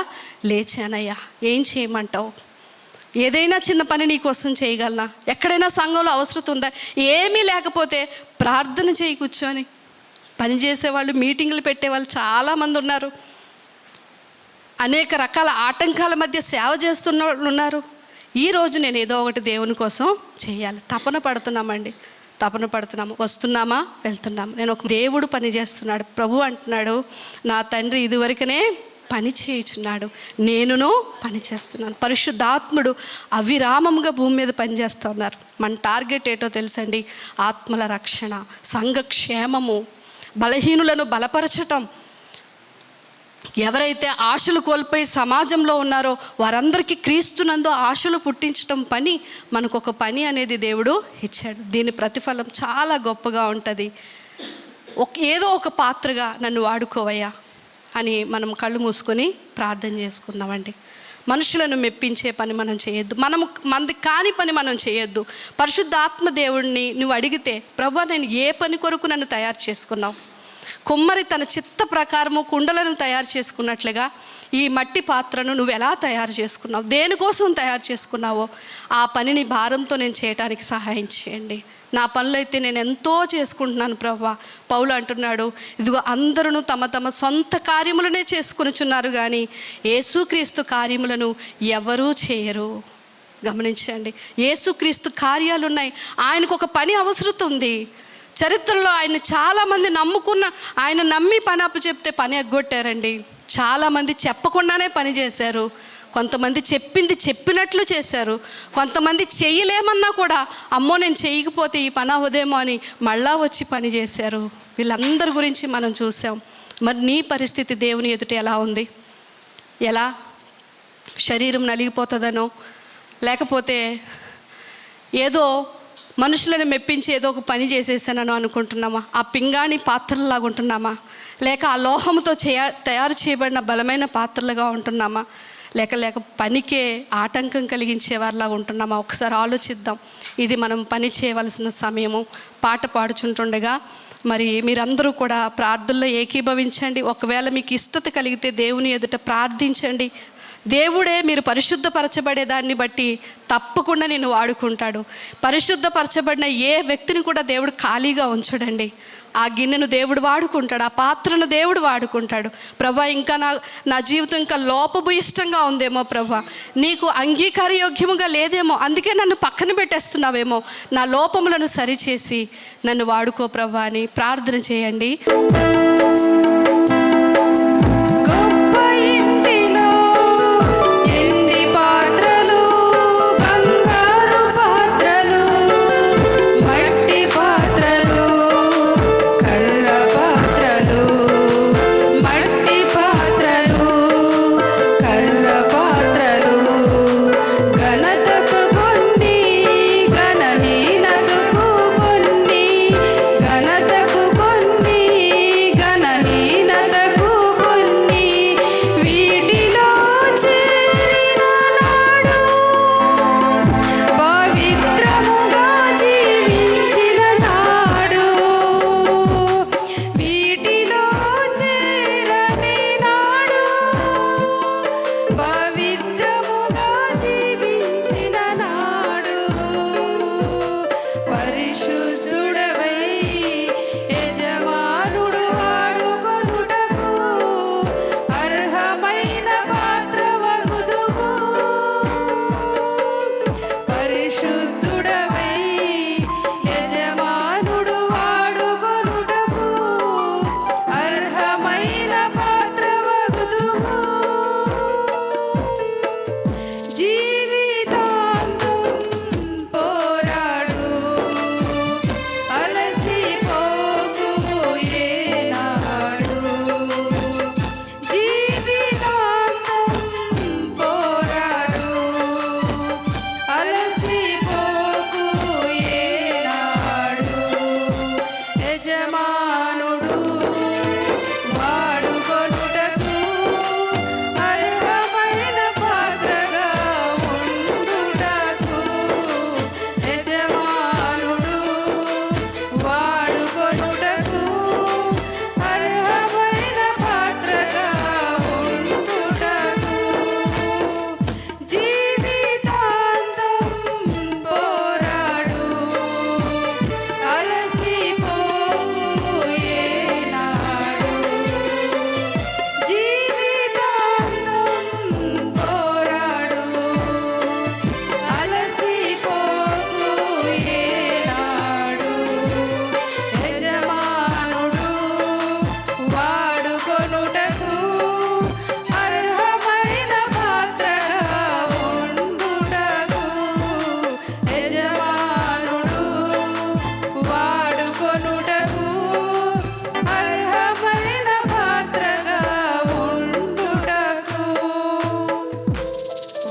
లేచానయ్యా, ఏం చేయమంటావు? ఏదైనా చిన్న పని నీ కోసం చేయగలనా? ఎక్కడైనా సంఘంలో అవసరం ఉందా? ఏమీ లేకపోతే ప్రార్థన చేయి కూర్చొని. పని చేసేవాళ్ళు, మీటింగులు పెట్టేవాళ్ళు చాలామంది ఉన్నారు. అనేక రకాల ఆటంకాల మధ్య సేవ చేస్తున్న వాళ్ళు ఉన్నారు. ఈరోజు నేను ఏదో ఒకటి దేవుని కోసం చేయాలి, తపన పడుతున్నాము, వస్తున్నామా, వెళ్తున్నాము. నేను ఒక దేవుడు పని చేస్తున్నాడు. ప్రభు అంటున్నాడు, నా తండ్రి ఇదివరకనే పని చేయుచున్నాడు, నేనును పని చేస్తున్నాను. పరిశుద్ధాత్ముడు అవిరామంగా భూమి మీద పనిచేస్తూ ఉన్నారు. మన టార్గెట్ ఏంటో తెలుసండి? ఆత్మల రక్షణ, సంఘక్షేమము, బలహీనులను బలపరచటం. ఎవరైతే ఆశలు కోల్పోయి సమాజంలో ఉన్నారో వారందరికీ క్రీస్తునందు ఆశలు పుట్టించటం పని, మనకు ఒక పని అనేది దేవుడు ఇచ్చాడు. దీని ప్రతిఫలం చాలా గొప్పగా ఉంటుంది. ఏదో ఒక పాత్రగా నన్ను వాడుకోవయ్యా అని మనం కళ్ళు మూసుకొని ప్రార్థన చేసుకుందామండి. మనుషులను మెప్పించే పని మనం చేయొద్దు, మనది కాని పని మనం చేయొద్దు. పరిశుద్ధాత్మ దేవుడిని నువ్వు అడిగితే, ప్రభువా నేను ఏ పని కొరకు నన్ను తయారు చేసుకున్నావు? కుమ్మరి తన చిత్త ప్రకారము కుండలను తయారు చేసుకున్నట్లుగా ఈ మట్టి పాత్రను నువ్వు ఎలా తయారు చేసుకున్నావు, దేనికోసం తయారు చేసుకున్నావో ఆ పనిని భారంతో నేను చేయడానికి సహాయం చేయండి. నా పనులైతే నేను ఎంతో చేసుకుంటున్నాను ప్రభువా. పౌలు అంటున్నాడు, ఇదిగో అందరూ తమ తమ సొంత కార్యములనే చేసుకొనుచున్నారు కానీ యేసుక్రీస్తు కార్యములను ఎవరూ చేయరు. గమనించండి, యేసుక్రీస్తు కార్యాలు ఉన్నాయి. ఆయనకు ఒక పని అవసరం ఉంది. చరిత్రలో ఆయన చాలామంది ఆయన నమ్మి పని అప్పచెప్తే పని ఎగ్గొట్టారండి. చాలామంది చెప్పకుండానే పని చేశారు. కొంతమంది చెప్పింది చెప్పినట్లు చేశారు. కొంతమంది చేయలేమన్నా కూడా, అమ్మో నేను చేయకపోతే ఈ పని అవ్వదేమో అని మళ్ళా వచ్చి పని చేశారు. వీళ్ళందరి గురించి మనం చూసాం. మరి నీ పరిస్థితి దేవుని ఎదుట ఎలా ఉంది? ఎలా? శరీరం నలిగిపోతుందనో, లేకపోతే ఏదో మనుషులను మెప్పించి ఏదో ఒక పని చేసేసానని అనుకుంటున్నామా? ఆ పింగాణి పాత్రలాగా ఉంటున్నామా? లేక ఆ లోహంతో తయారు చేయబడిన బలమైన పాత్రలుగా ఉంటున్నామా? లేక పనికే ఆటంకం కలిగించే వారిలాగా ఉంటున్నామా? ఒకసారి ఆలోచిద్దాం. ఇది మనం పని చేయవలసిన సమయము. పాట పాడుచుంటుండగా మరి మీరందరూ కూడా ప్రార్థనలో ఏకీభవించండి. ఒకవేళ మీకు ఇష్టత కలిగితే దేవుని ఎదుట ప్రార్థించండి. దేవుడే మీరు పరిశుద్ధపరచబడే దాన్ని బట్టి తప్పకుండా నిన్ను వాడుకుంటాడు. పరిశుద్ధపరచబడిన ఏ వ్యక్తిని కూడా దేవుడు ఖాళీగా ఉంచడండి. ఆ గిన్నెను దేవుడు వాడుకుంటాడు, ఆ పాత్రను దేవుడు వాడుకుంటాడు. ప్రభా ఇంకా నా జీవితం ఇంకా లోపభూయిష్టంగా ఉందేమో, ప్రభా నీకు అంగీకారయోగ్యముగా లేదేమో, అందుకే నన్ను పక్కన పెట్టేస్తున్నావేమో, నా లోపములను సరిచేసి నన్ను వాడుకో ప్రభా అని ప్రార్థన చేయండి. ఘనహీన యజమానుడా